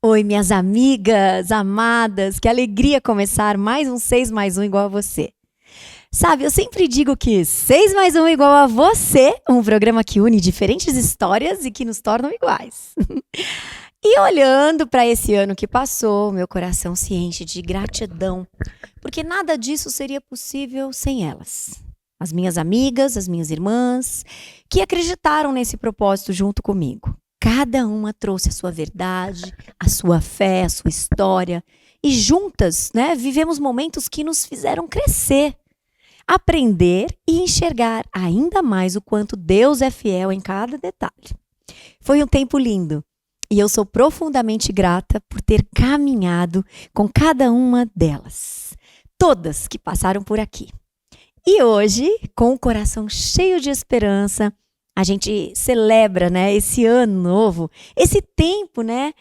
Oi, minhas amigas, amadas, que alegria começar mais um 6 mais um igual a você. Sabe, eu sempre digo que 6 mais um igual a você, um programa que une diferentes histórias e que nos tornam iguais. E olhando para esse ano que passou, meu coração se enche de gratidão, porque nada disso seria possível sem elas. As minhas amigas, as minhas irmãs, que acreditaram nesse propósito junto comigo. Cada uma trouxe a sua verdade, a sua fé, a sua história. E juntas, né, vivemos momentos que nos fizeram crescer, aprender e enxergar ainda mais o quanto Deus é fiel em cada detalhe. Foi um tempo lindo e eu sou profundamente grata por ter caminhado com cada uma delas. Todas que passaram por aqui. E hoje, com o coração cheio de esperança, a gente celebra, né, esse ano novo, esse tempo, né,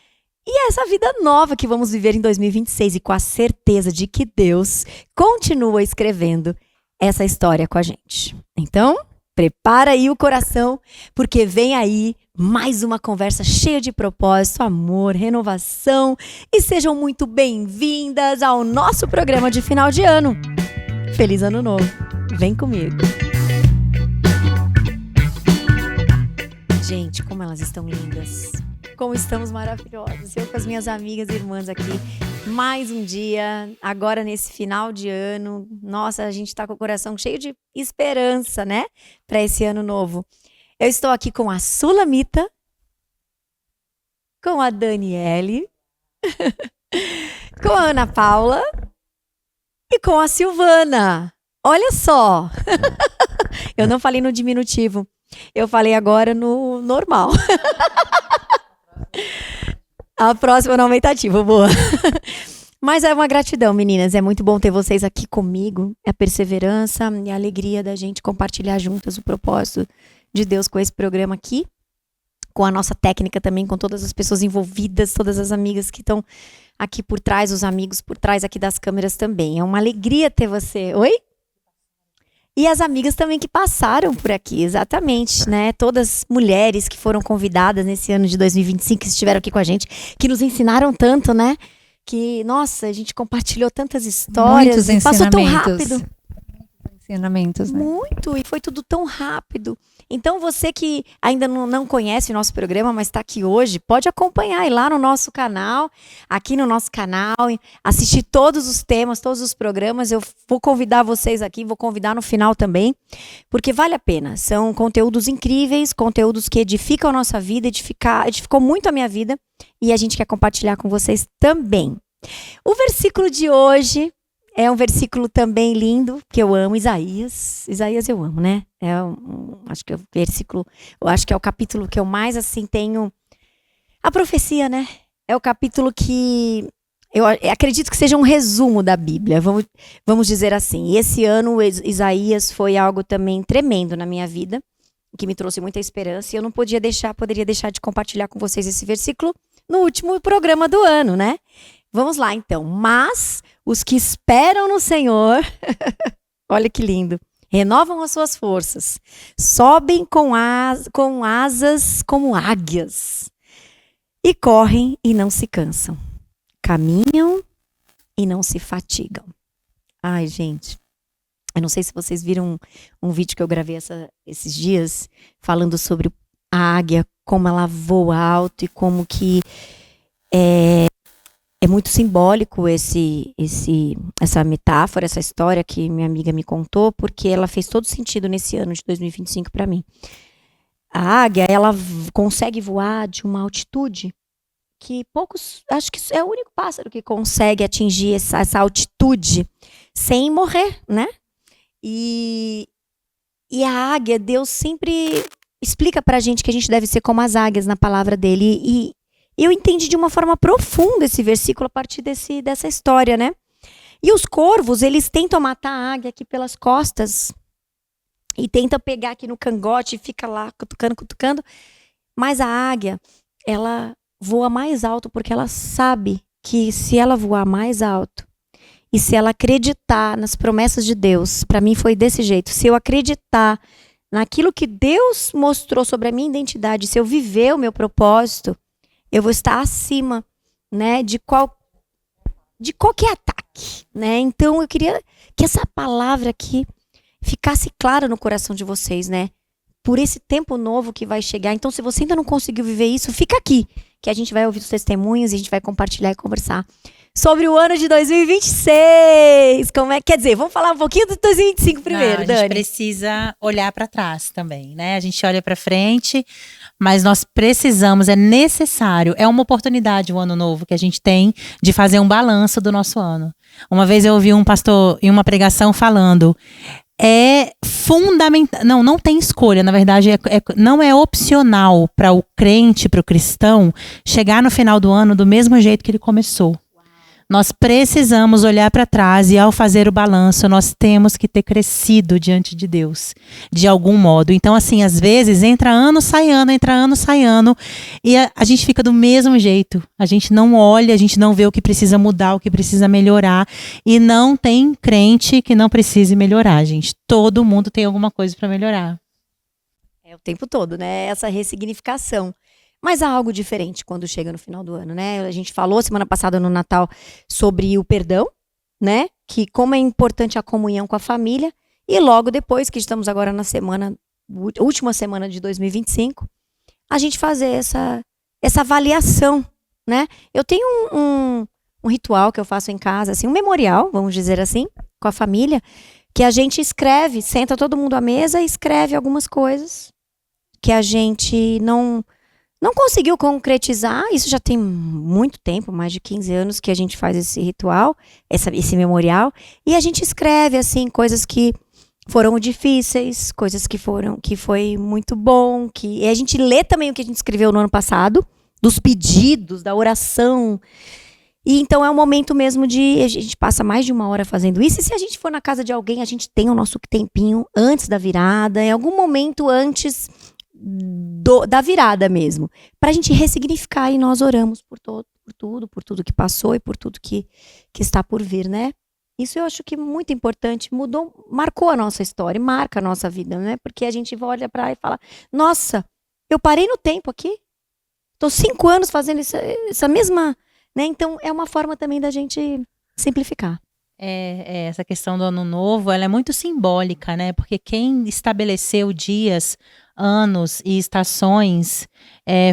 e essa vida nova que vamos viver em 2026 e com a certeza de que Deus continua escrevendo essa história com a gente. Então, prepara aí o coração, porque vem aí mais uma conversa cheia de propósito, amor, renovação e sejam muito bem-vindas ao nosso programa de final de ano. Feliz Ano Novo! Vem comigo! Gente, como elas estão lindas. Como estamos maravilhosas. Eu com as minhas amigas e irmãs aqui. Mais um dia, agora nesse final de ano. Nossa, a gente tá com o coração cheio de esperança, né? Para esse ano novo. Eu estou aqui com a Sulamita, com a Daniele, com a Ana Paula e com a Silvana. Olha só! Eu não falei no diminutivo. Eu falei agora no normal. A próxima no aumentativo, boa. Mas é uma gratidão, meninas. É muito bom ter vocês aqui comigo. É a perseverança e a alegria da gente compartilhar juntas o propósito de Deus com esse programa aqui. Com a nossa técnica também, com todas as pessoas envolvidas, todas as amigas que estão aqui por trás, os amigos por trás aqui das câmeras também. É uma alegria ter você. Oi? E as amigas também que passaram por aqui, exatamente, né? Todas mulheres que foram convidadas nesse ano de 2025, que estiveram aqui com a gente, que nos ensinaram tanto, né? Que, nossa, a gente compartilhou tantas histórias. Muitos Passou tão rápido. Ensinamentos, né? Muito, e foi tudo tão rápido. Então, você que ainda não conhece o nosso programa, mas está aqui hoje, pode acompanhar aí lá no nosso canal, aqui no nosso canal, assistir todos os temas, todos os programas. Eu vou convidar vocês aqui, vou convidar no final também, porque vale a pena. São conteúdos incríveis, conteúdos que edificam a nossa vida, edificou muito a minha vida, e a gente quer compartilhar com vocês também. O versículo de hoje é um versículo também lindo, que eu amo, Isaías. Isaías eu amo, né? Acho que é o versículo, eu acho que é o capítulo que eu mais, assim, tenho a profecia, né? É o capítulo que eu acredito que seja um resumo da Bíblia, vamos dizer assim. E esse ano, Isaías foi algo também tremendo na minha vida, que me trouxe muita esperança, e eu não poderia deixar de compartilhar com vocês esse versículo no último programa do ano, né? Vamos lá, então. Mas os que esperam no Senhor, olha que lindo, renovam as suas forças, sobem com asas como águias, e correm e não se cansam, caminham e não se fatigam. Ai, gente, eu não sei se vocês viram um vídeo que eu gravei esses dias, falando sobre a águia, como ela voa alto e como que é muito simbólico essa metáfora, essa história que minha amiga me contou, porque ela fez todo sentido nesse ano de 2025 para mim. A águia, ela consegue voar de uma altitude que poucos, acho que é o único pássaro que consegue atingir essa altitude sem morrer, né? E a águia, Deus sempre explica pra gente que a gente deve ser como as águias na palavra dele. E eu entendi de uma forma profunda esse versículo a partir dessa história, né? E os corvos, eles tentam matar a águia aqui pelas costas. E tentam pegar aqui no cangote e fica lá cutucando. Mas a águia, ela voa mais alto porque ela sabe que se ela voar mais alto e se ela acreditar nas promessas de Deus, para mim foi desse jeito. Se eu acreditar naquilo que Deus mostrou sobre a minha identidade, se eu viver o meu propósito, eu vou estar acima né, de qualquer ataque, né? Então eu queria que essa palavra aqui ficasse clara no coração de vocês, né? Por esse tempo novo que vai chegar. Então, se você ainda não conseguiu viver isso, fica aqui, que a gente vai ouvir os testemunhos e a gente vai compartilhar e conversar sobre o ano de 2026. Como é? Quer dizer, vamos falar um pouquinho de 2025 primeiro, Não, Dani. a gente precisa olhar para trás também, né? A gente olha para frente, mas nós precisamos, é necessário, é uma oportunidade o ano novo que a gente tem de fazer um balanço do nosso ano. Uma vez eu ouvi um pastor em uma pregação falando, é fundamental, não tem escolha, na verdade não é opcional para o crente, para o cristão, chegar no final do ano do mesmo jeito que ele começou. Nós precisamos olhar para trás e ao fazer o balanço, nós temos que ter crescido diante de Deus, de algum modo. Então, assim, às vezes, entra ano, sai ano, e a gente fica do mesmo jeito. A gente não olha, a gente não vê o que precisa mudar, o que precisa melhorar. E não tem crente que não precise melhorar, gente. Todo mundo tem alguma coisa para melhorar. É o tempo todo, né? Essa ressignificação. Mas há algo diferente quando chega no final do ano, né? A gente falou semana passada no Natal sobre o perdão, né? Que como é importante a comunhão com a família. E logo depois, que estamos agora na última semana de 2025, a gente fazer essa avaliação, né? Eu tenho um ritual que eu faço em casa, assim, um memorial, vamos dizer assim, com a família, que a gente escreve, senta todo mundo à mesa e escreve algumas coisas que a gente não conseguiu concretizar. Isso já tem muito tempo, mais de 15 anos que a gente faz esse ritual, esse memorial, e a gente escreve assim coisas que foram difíceis, coisas que foi muito bom, e a gente lê também o que a gente escreveu no ano passado, dos pedidos, da oração. E então é um momento mesmo a gente passa mais de 1 hora fazendo isso, e se a gente for na casa de alguém, a gente tem o nosso tempinho antes da virada, em algum momento antes da virada mesmo, pra gente ressignificar, e nós oramos por tudo que passou e por tudo que está por vir, né? Isso eu acho que é muito importante, marcou a nossa história, marca a nossa vida, né? Porque a gente olha pra lá e fala, nossa, eu parei no tempo aqui, tô 5 anos fazendo essa mesma, né? Então é uma forma também da gente simplificar. Essa questão do ano novo, ela é muito simbólica, né? Porque quem estabeleceu dias, anos e estações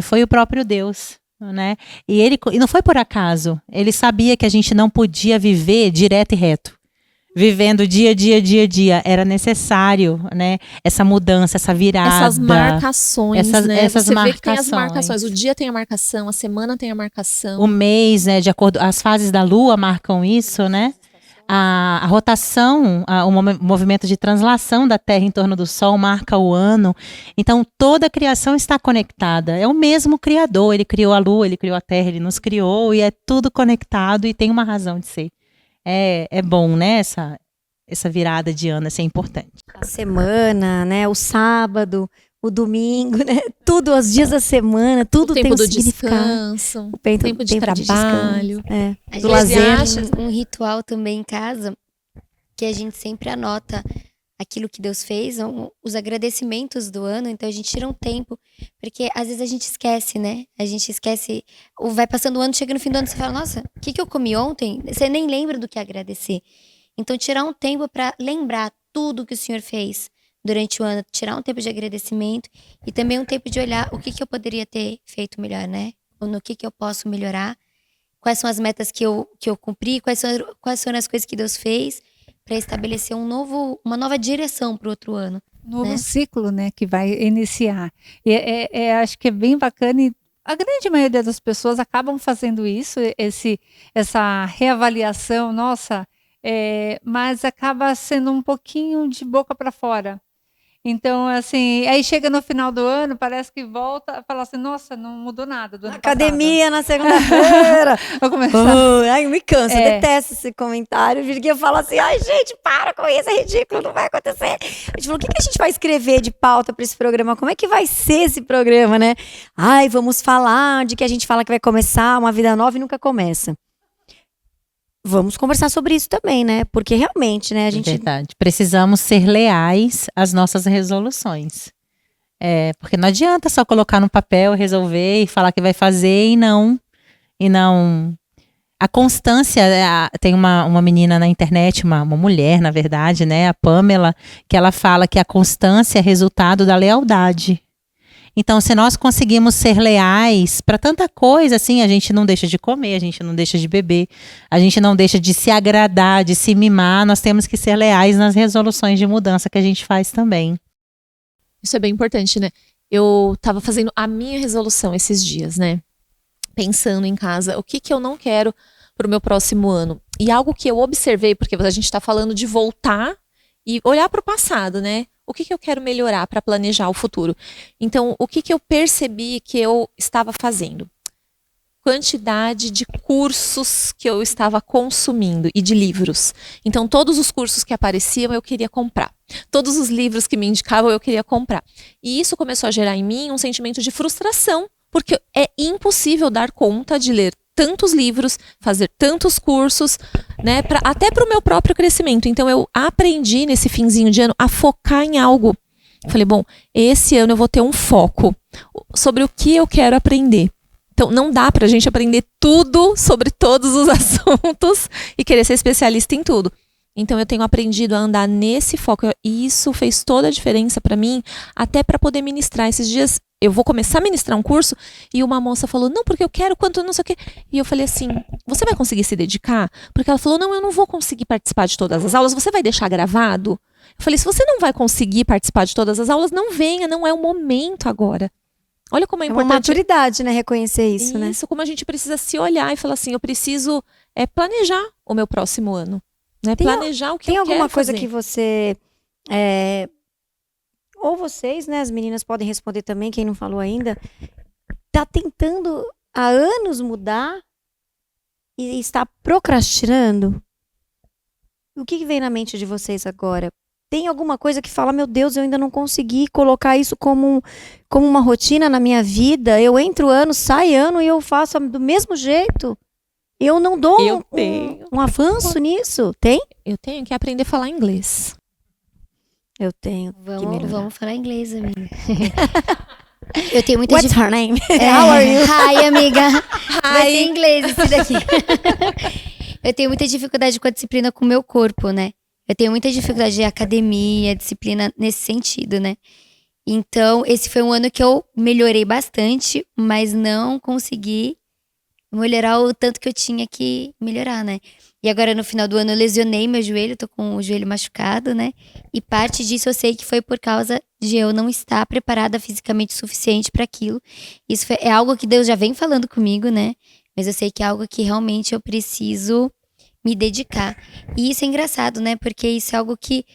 foi o próprio Deus, né? E não foi por acaso. Ele sabia que a gente não podia viver direto e reto. Vivendo dia a dia. Era necessário, né? Essa mudança, essa virada. Essas marcações, né? Essas Você marcações. vê que tem as marcações. O dia tem a marcação, a semana tem a marcação. O mês, né? De acordo, as fases da lua marcam isso, né? A rotação, o movimento de translação da Terra em torno do Sol marca o ano. Então, toda a criação está conectada. É o mesmo Criador. Ele criou a Lua, ele criou a Terra, ele nos criou, e é tudo conectado e tem uma razão de ser. É bom, né? Essa virada de ano, isso é importante. A semana, né? O sábado, o domingo, né? Tudo, os dias da semana, tudo tem um significado. Descanso, O tempo de trabalho. A Do gente lazer. tem um ritual também em casa, que a gente sempre anota aquilo que Deus fez, os agradecimentos do ano, então a gente tira um tempo, porque às vezes a gente esquece, né? A gente esquece, vai passando o ano, chega no fim do ano, você fala, nossa, o que eu comi ontem? Você nem lembra do que agradecer. Então tirar um tempo para lembrar tudo que o Senhor fez durante o ano, tirar um tempo de agradecimento e também um tempo de olhar o que eu poderia ter feito melhor, né? Ou no que eu posso melhorar, quais são as metas que eu cumpri, quais foram as coisas que Deus fez, para estabelecer uma nova direção para o outro ano. Novo né? ciclo, né, que vai iniciar. E acho que é bem bacana, e a grande maioria das pessoas acabam fazendo isso, essa reavaliação, nossa, mas acaba sendo um pouquinho de boca para fora. Então, assim, aí chega no final do ano, parece que volta a falar assim, nossa, não mudou nada do ano Academia na segunda-feira. Vou começar. Ai, me cansa, eu detesto esse comentário. Virguinha fala assim, ai gente, para com isso, é ridículo, não vai acontecer. A gente falou, o que a gente vai escrever de pauta para esse programa? Como é que vai ser esse programa, né? Ai, vamos falar de que a gente fala que vai começar uma vida nova e nunca começa. Vamos conversar sobre isso também, né? Porque realmente, né, a gente... É verdade. Precisamos ser leais às nossas resoluções. Porque não adianta só colocar no papel, resolver e falar que vai fazer e não e não... A constância, tem uma menina na internet, uma mulher, na verdade, né, a Pamela, que ela fala que a constância é resultado da lealdade. Então, se nós conseguimos ser leais para tanta coisa, assim, a gente não deixa de comer, a gente não deixa de beber, a gente não deixa de se agradar, de se mimar, nós temos que ser leais nas resoluções de mudança que a gente faz também. Isso é bem importante, né? Eu tava fazendo a minha resolução esses dias, né? Pensando em casa, o que eu não quero pro meu próximo ano. E algo que eu observei, porque a gente tá falando de voltar e olhar pro passado, né? O que eu quero melhorar para planejar o futuro? Então, o que eu percebi que eu estava fazendo? Quantidade de cursos que eu estava consumindo e de livros. Então, todos os cursos que apareciam eu queria comprar. Todos os livros que me indicavam eu queria comprar. E isso começou a gerar em mim um sentimento de frustração, porque é impossível dar conta de ler tantos livros, fazer tantos cursos, né, até para o meu próprio crescimento. Então eu aprendi nesse finzinho de ano a focar em algo. Falei, bom, esse ano eu vou ter um foco sobre o que eu quero aprender. Então não dá pra gente aprender tudo sobre todos os assuntos e querer ser especialista em tudo. Então eu tenho aprendido a andar nesse foco e isso fez toda a diferença para mim, até para poder ministrar. Esses dias eu vou começar a ministrar um curso e uma moça falou, não, porque eu quero quanto não sei o quê. E eu falei assim, você vai conseguir se dedicar? Porque ela falou, não, eu não vou conseguir participar de todas as aulas, você vai deixar gravado? Eu falei, se você não vai conseguir participar de todas as aulas, não venha, não é o momento agora. Olha como é uma importante. maturidade, né? Reconhecer isso, né? Isso, como a gente precisa se olhar e falar assim, eu preciso planejar o meu próximo ano. Né? Planejar o que eu quero fazer. Tem alguma coisa que você... ou vocês, né? As meninas podem responder também, quem não falou ainda. Tá tentando há anos mudar e está procrastinando? O que vem na mente de vocês agora? Tem alguma coisa que fala, meu Deus, eu ainda não consegui colocar isso como uma rotina na minha vida? Eu entro ano, sai ano e eu faço do mesmo jeito? Eu não dou um avanço nisso? Tem? Eu tenho que aprender a falar inglês. Eu tenho que melhorar. Vamos falar inglês, amiga. Eu tenho muita What's her name? How are you? Hi, amiga. Vai ser Hi. inglês esse daqui. Eu tenho muita dificuldade com a disciplina com o meu corpo, né? Eu tenho muita dificuldade de academia, disciplina nesse sentido, né? Então, esse foi um ano que eu melhorei bastante, mas não consegui melhorar o tanto que eu tinha que melhorar, né? E agora, no final do ano, eu lesionei meu joelho, tô com o joelho machucado, né? E parte disso eu sei que foi por causa de eu não estar preparada fisicamente o suficiente para aquilo. Isso é algo que Deus já vem falando comigo, né? Mas eu sei que é algo que realmente eu preciso me dedicar. E isso é engraçado, né? Porque isso é algo que,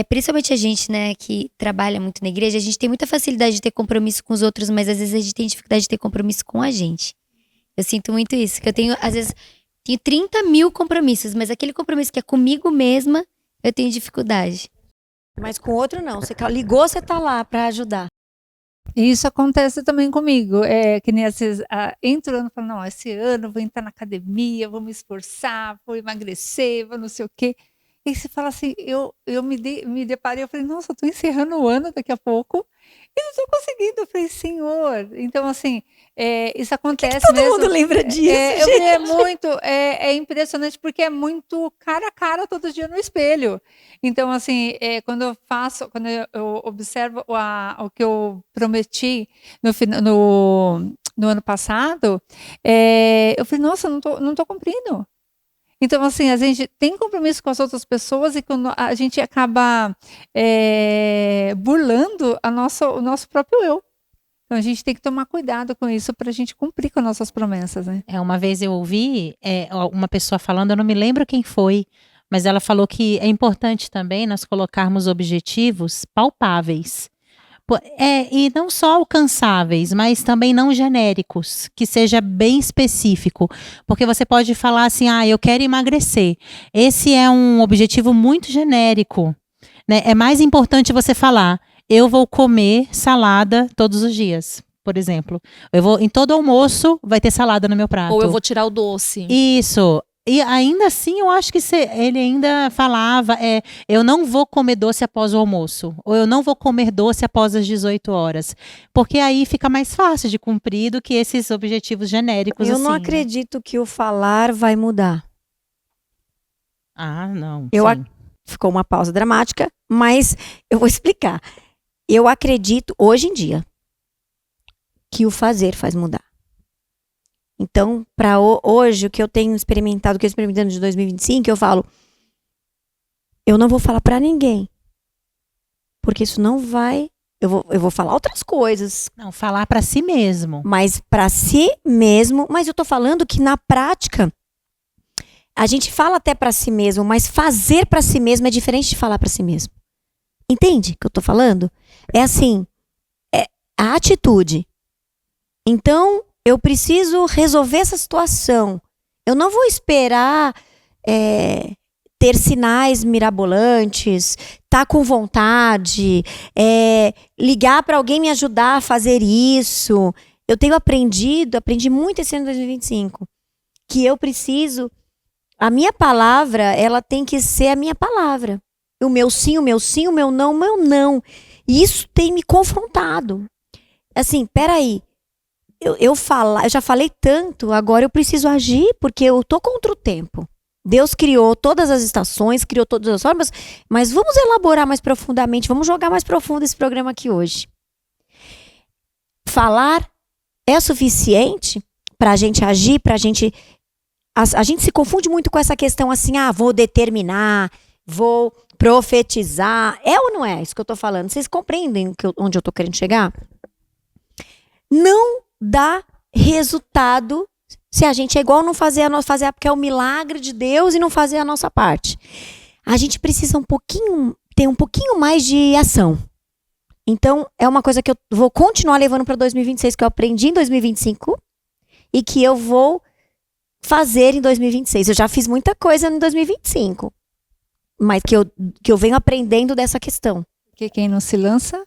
principalmente a gente, né, que trabalha muito na igreja, a gente tem muita facilidade de ter compromisso com os outros, mas às vezes a gente tem dificuldade de ter compromisso com a gente. Eu sinto muito isso, que eu tenho, às vezes, tenho 30 mil compromissos, mas aquele compromisso que é comigo mesma, eu tenho dificuldade. Mas com outro não. Você ligou, você tá lá pra ajudar. Isso acontece também comigo. É que nem às vezes entra o ano e falo, não, esse ano eu vou entrar na academia, vou me esforçar, vou emagrecer, vou não sei o quê. E aí você fala assim, eu me deparei, eu falei, nossa, eu tô encerrando o ano daqui a pouco e não tô conseguindo. Eu falei, Senhor. Então, assim, isso acontece Todo mesmo. mundo lembra disso, É impressionante porque é muito cara a cara todo dia no espelho. Então, assim, quando eu observo o que eu prometi no ano passado, eu falei, nossa, não tô cumprindo. Então, assim, a gente tem compromisso com as outras pessoas e quando a gente acaba burlando o nosso próprio eu. Então, a gente tem que tomar cuidado com isso para a gente cumprir com as nossas promessas, né? Uma vez eu ouvi uma pessoa falando, eu não me lembro quem foi, mas ela falou que é importante também nós colocarmos objetivos palpáveis. E não só alcançáveis, mas também não genéricos, que seja bem específico. Porque você pode falar assim, eu quero emagrecer. Esse é um objetivo muito genérico, né? É mais importante você falar, eu vou comer salada todos os dias, por exemplo. Em todo almoço vai ter salada no meu prato. Ou eu vou tirar o doce. Isso. E ainda assim, eu acho que ele ainda falava, eu não vou comer doce após o almoço, ou eu não vou comer doce após as 18 horas, porque aí fica mais fácil de cumprir do que esses objetivos genéricos Eu assim, não né? acredito que o falar vai mudar. Ah, não. Eu sim. Ficou uma pausa dramática, mas eu vou explicar. Eu acredito, hoje em dia, que o fazer faz mudar. Então, para hoje, o que eu tenho experimentado, o que eu experimentando de 2025, eu falo, eu não vou falar para ninguém. Porque isso não vai... Eu vou falar outras coisas, Não, falar para si mesmo. mas para si mesmo. Mas eu tô falando que na prática, a gente fala até para si mesmo, mas fazer para si mesmo é diferente de falar para si mesmo. Entende o que eu tô falando? É assim, é a atitude. Então, eu preciso resolver essa situação. Eu não vou esperar ter sinais mirabolantes, tá com vontade, ligar para alguém me ajudar a fazer isso. Eu tenho aprendi muito esse ano de 2025, que eu preciso, a minha palavra, ela tem que ser a minha palavra. O meu sim, o meu sim, o meu não. E isso tem me confrontado. Assim, peraí. Eu já falei tanto, agora eu preciso agir, porque eu tô contra o tempo. Deus criou todas as estações, criou todas as formas, mas vamos elaborar mais profundamente, vamos jogar mais profundo esse programa aqui hoje. Falar é suficiente pra gente agir, pra gente... A gente se confunde muito com essa questão assim, vou determinar, vou profetizar. É ou não é isso que eu tô falando? Vocês compreendem onde eu tô querendo chegar? Não dá resultado se a gente é igual não fazer porque é o milagre de Deus e não fazer a nossa parte. A gente precisa ter um pouquinho mais de ação. Então, é uma coisa que eu vou continuar levando para 2026, que eu aprendi em 2025 e que eu vou fazer em 2026. Eu já fiz muita coisa em 2025, mas que eu venho aprendendo dessa questão. Porque quem não se lança,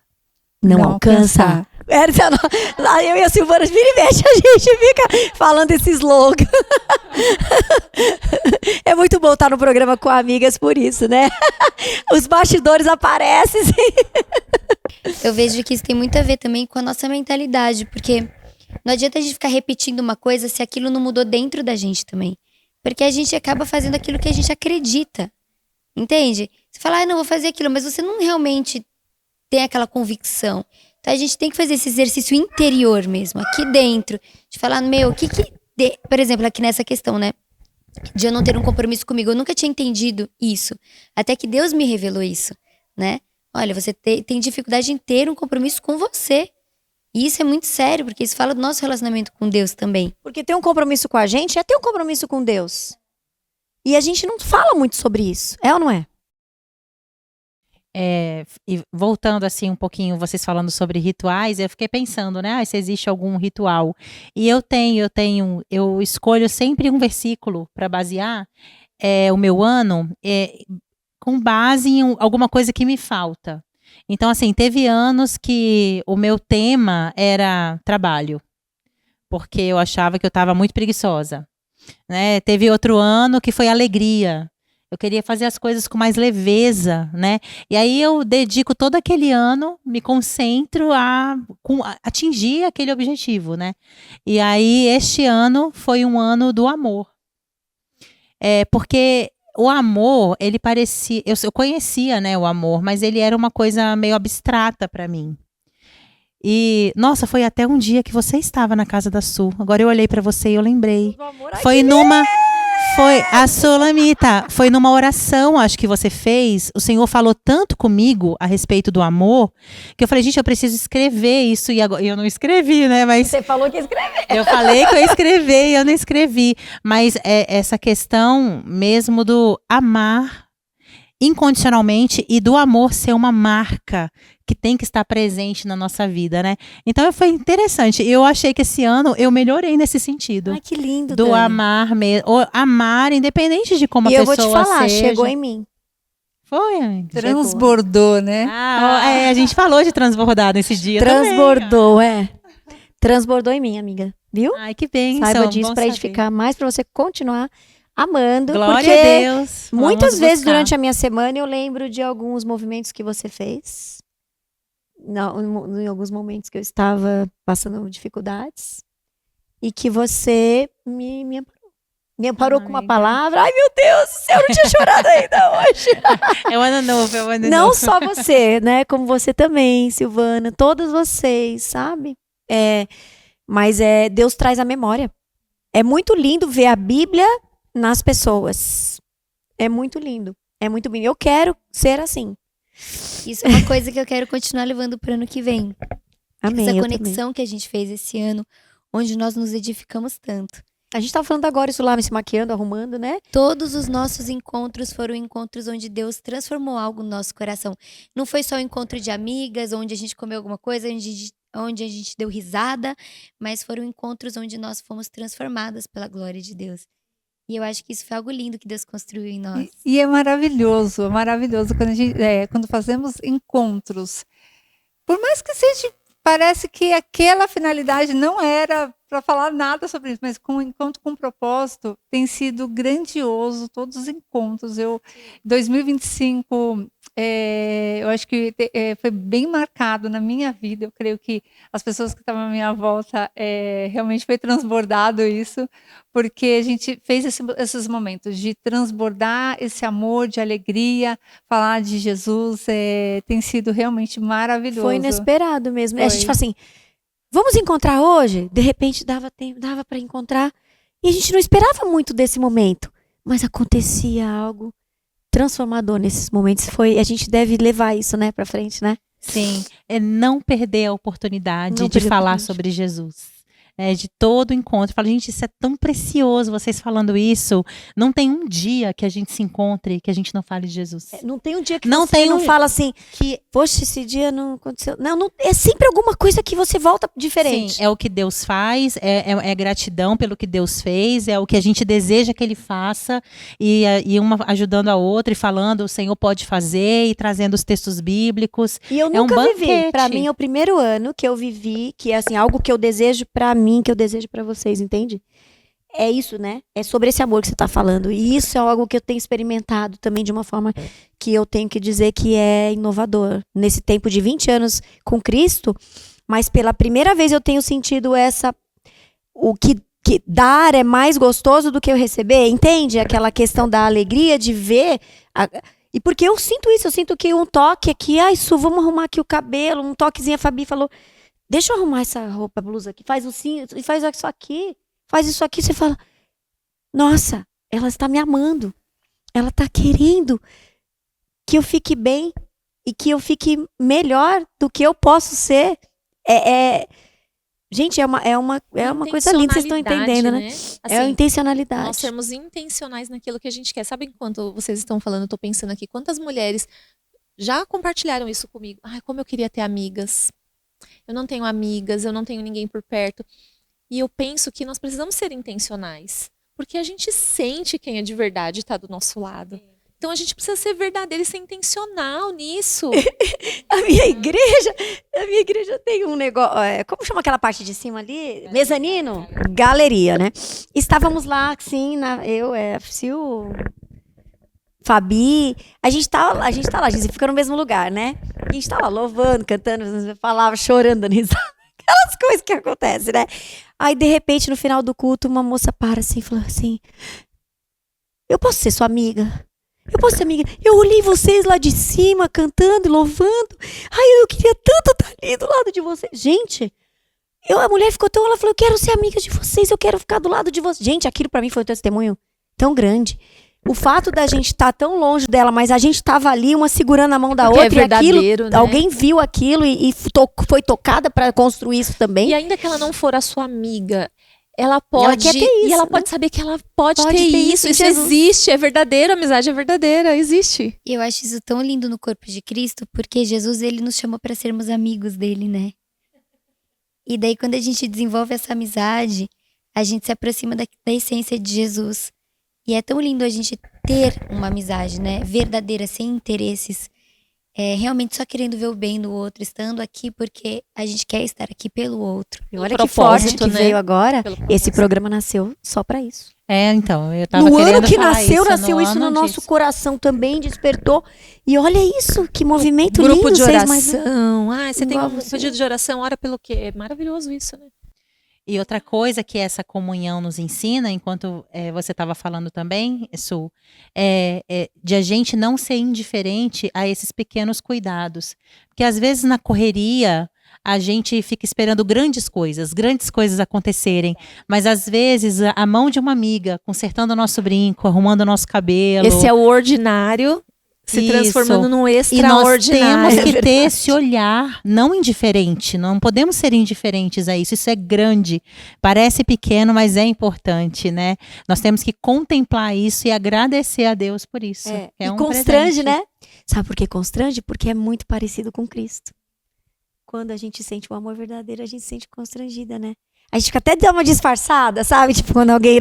Não alcança. Eu e a Silvana, vira e mexe, a gente fica falando esse slogan. É muito bom estar no programa com amigas por isso, né? Os bastidores aparecem. Eu vejo que isso tem muito a ver também com a nossa mentalidade, porque não adianta a gente ficar repetindo uma coisa se aquilo não mudou dentro da gente também. Porque a gente acaba fazendo aquilo que a gente acredita. Entende? Você fala, não, vou fazer aquilo, mas você não realmente tem aquela convicção. Então a gente tem que fazer esse exercício interior mesmo, aqui dentro, de falar, por exemplo, aqui nessa questão, né, de eu não ter um compromisso comigo, eu nunca tinha entendido isso, até que Deus me revelou isso, né? Olha, você tem dificuldade em ter um compromisso com você. E isso é muito sério, porque isso fala do nosso relacionamento com Deus também. Porque ter um compromisso com a gente é ter um compromisso com Deus. E a gente não fala muito sobre isso, é ou não é? E voltando assim um pouquinho, vocês falando sobre rituais, eu fiquei pensando, né, se existe algum ritual. E eu escolho sempre um versículo para basear o meu ano com base em alguma coisa que me falta. Então, assim, teve anos que o meu tema era trabalho, porque eu achava que eu estava muito preguiçosa, né? Teve outro ano que foi alegria. Eu queria fazer as coisas com mais leveza, né? E aí eu dedico todo aquele ano, me concentro a atingir aquele objetivo, né? E aí este ano foi um ano do amor. Porque o amor, ele parecia... Eu conhecia, né, o amor, mas ele era uma coisa meio abstrata para mim. E, nossa, foi até um dia que você estava na casa da Su. Agora eu olhei para você e eu lembrei. Foi a Solamita, foi numa oração, acho que você fez. O Senhor falou tanto comigo a respeito do amor, que eu falei, gente, eu preciso escrever isso. E agora, eu não escrevi, né? Mas Você falou que ia escrever. eu falei que eu ia escrever e eu não escrevi. Mas essa questão mesmo do amar incondicionalmente e do amor ser uma marca que tem que estar presente na nossa vida, né? Então foi interessante. Eu achei que esse ano eu melhorei nesse sentido. Ai, que lindo, Do Dani. amar mesmo. Amar, independente de como a E eu pessoa vou te falar, seja. chegou em mim. Foi, amiga. transbordou, né? A gente falou de transbordar nesse dia Transbordou, Transbordou em mim, amiga. Viu? também. Ai, que bem. Saiba disso pra edificar mais, pra você continuar amando, Glória porque a Deus. muitas Vamos vezes buscar. durante a minha semana eu lembro de alguns movimentos que você fez. Não, em alguns momentos que eu estava passando dificuldades e que você me amparou. Me amparou com uma Amiga. palavra. Ai, meu Deus do céu, eu não tinha chorado ainda hoje. É o ano novo, é o ano Não novo. só você, né? Como você também, Silvana. Todos vocês, sabe? Mas Deus traz a memória. É muito lindo ver a Bíblia nas pessoas. É muito lindo. É muito lindo. Eu quero ser assim. Isso é uma coisa que eu quero continuar levando pro ano que vem. Amém. Essa eu conexão que a gente fez esse ano, onde nós nos edificamos tanto. A gente tava falando agora isso lá, me se maquiando, arrumando, né? Todos os nossos encontros foram encontros onde Deus transformou algo no nosso coração. Não foi só um encontro de amigas, onde a gente comeu alguma coisa, onde a gente deu risada, mas foram encontros onde nós fomos transformadas pela glória de Deus. E eu acho que isso foi algo lindo que Deus construiu em nós. E é maravilhoso quando fazemos encontros. Por mais que seja, parece que aquela finalidade não era para falar nada sobre isso, mas com o encontro com propósito tem sido grandioso todos os encontros. 2025, eu acho que foi bem marcado na minha vida. Eu creio que as pessoas que estavam à minha volta realmente foi transbordado isso, porque a gente fez esses momentos de transbordar esse amor, de alegria, falar de Jesus, tem sido realmente maravilhoso. Foi inesperado mesmo. A gente Foi. fala assim, vamos encontrar hoje? De repente dava tempo, dava para encontrar. E a gente não esperava muito desse momento. Mas acontecia algo transformador nesses momentos. A gente deve levar isso, né, pra frente, né? Sim, é não perder a oportunidade Não de perder a falar oportunidade. sobre Jesus. De todo encontro. Eu falo, gente, isso é tão precioso, vocês falando isso. Não tem um dia que a gente se encontre que a gente não fale de Jesus. Não tem um dia que Não você tem não um- fala assim, Que poxa, esse dia não aconteceu. Não, é sempre alguma coisa que você volta diferente. Sim, é o que Deus faz, é gratidão pelo que Deus fez, é o que a gente deseja que Ele faça, e uma ajudando a outra e falando, o Senhor pode fazer, e trazendo os textos bíblicos. E eu É um nunca vivi. banquete. Pra mim é o primeiro ano que eu vivi, que é assim, algo que eu desejo pra mim, que eu desejo pra vocês, entende? É isso, né? É sobre esse amor que você tá falando. E isso é algo que eu tenho experimentado também de uma forma que eu tenho que dizer que é inovador. Nesse tempo de 20 anos com Cristo, mas pela primeira vez eu tenho sentido o que dar é mais gostoso do que eu receber, entende? Aquela questão da alegria de ver. E porque eu sinto isso, eu sinto que um toque aqui, Su, vamos arrumar aqui o cabelo, um toquezinho, a Fabi falou, deixa eu arrumar essa roupa, blusa aqui, faz isso aqui, faz isso aqui, você fala, nossa, ela está me amando, ela está querendo que eu fique bem e que eu fique melhor do que eu posso ser. Gente, é uma coisa linda, vocês estão entendendo, né? É a Assim, intencionalidade. nós sermos intencionais naquilo que a gente quer. Sabe enquanto vocês estão falando, eu tô pensando aqui, quantas mulheres já compartilharam isso comigo? Ai, como eu queria ter amigas. Eu não tenho amigas, eu não tenho ninguém por perto. E eu penso que nós precisamos ser intencionais. Porque a gente sente quem é de verdade está do nosso lado. Então a gente precisa ser verdadeiro e ser intencional nisso. A minha igreja tem um negócio, como chama aquela parte de cima ali? Mezanino? Galeria, né? Estávamos lá, assim, a Sil, Fabi, a gente tá lá, a gente fica no mesmo lugar, né? A gente tá lá louvando, cantando, falava, chorando, dando risada. Aquelas coisas que acontecem, né? Aí, de repente, no final do culto, uma moça para assim e falou assim, eu posso ser sua amiga? Eu posso ser amiga? Eu olhei vocês lá de cima, cantando e louvando. Ai, eu queria tanto estar ali do lado de vocês. Gente, a mulher ficou tão... Ela falou, eu quero ser amiga de vocês, eu quero ficar do lado de vocês. Gente, aquilo pra mim foi um testemunho tão grande. O fato da gente estar tão longe dela, mas a gente estava ali, uma segurando a mão da Porque é outra. E aquilo, verdadeiro, né? alguém viu aquilo e foi tocada pra construir isso também. E ainda que ela não for a sua amiga, ela pode. quer ter isso, e ela né? pode saber que ela pode Pode ter ter isso. isso em Isso Jesus. existe, é verdadeiro, a amizade é verdadeira, existe. E eu acho isso tão lindo no corpo de Cristo, porque Jesus, ele nos chamou para sermos amigos dele, né? E daí, quando a gente desenvolve essa amizade, a gente se aproxima da essência de Jesus. E é tão lindo a gente ter uma amizade, né? Verdadeira, sem interesses. Realmente só querendo ver o bem do outro, estando aqui porque a gente quer estar aqui pelo outro. E olha que propósito, forte que né? veio agora. Pelo Esse propósito. programa nasceu só pra isso. Então, eu tava No querendo ano que falar nasceu isso no ano nosso disso. coração também, despertou. E olha isso, que movimento Grupo lindo. de 6 mais 1. oração. Ah, você tem Igual um você. pedido de oração, ora pelo quê? É maravilhoso isso, né? E outra coisa que essa comunhão nos ensina, enquanto você estava falando também, Su, de a gente não ser indiferente a esses pequenos cuidados. Porque às vezes na correria a gente fica esperando grandes coisas acontecerem. Mas às vezes a mão de uma amiga consertando o nosso brinco, arrumando o nosso cabelo. Esse é o ordinário se Isso. transformando num E nós extraordinário. temos que ter esse olhar não indiferente, não podemos ser indiferentes a isso é grande, parece pequeno, mas é importante, né? Nós temos que contemplar isso e agradecer a Deus por isso. E um constrange, presente. né? Sabe por que constrange? Porque é muito parecido com Cristo. Quando a gente sente o amor verdadeiro, a gente se sente constrangida, né? A gente fica até dando uma disfarçada, sabe? Tipo, quando alguém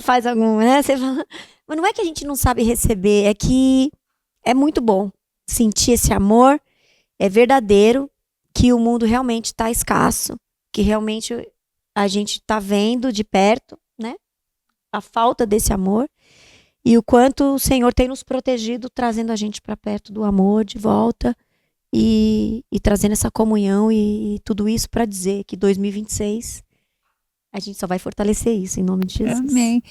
faz algum, né? Você fala... Mas não é que a gente não sabe receber, é que é muito bom sentir esse amor, é verdadeiro, que o mundo realmente está escasso, que realmente a gente está vendo de perto, né? A falta desse amor e o quanto o Senhor tem nos protegido, trazendo a gente para perto do amor de volta e trazendo essa comunhão e tudo isso para dizer que 2026 a gente só vai fortalecer isso em nome de Jesus. Amém.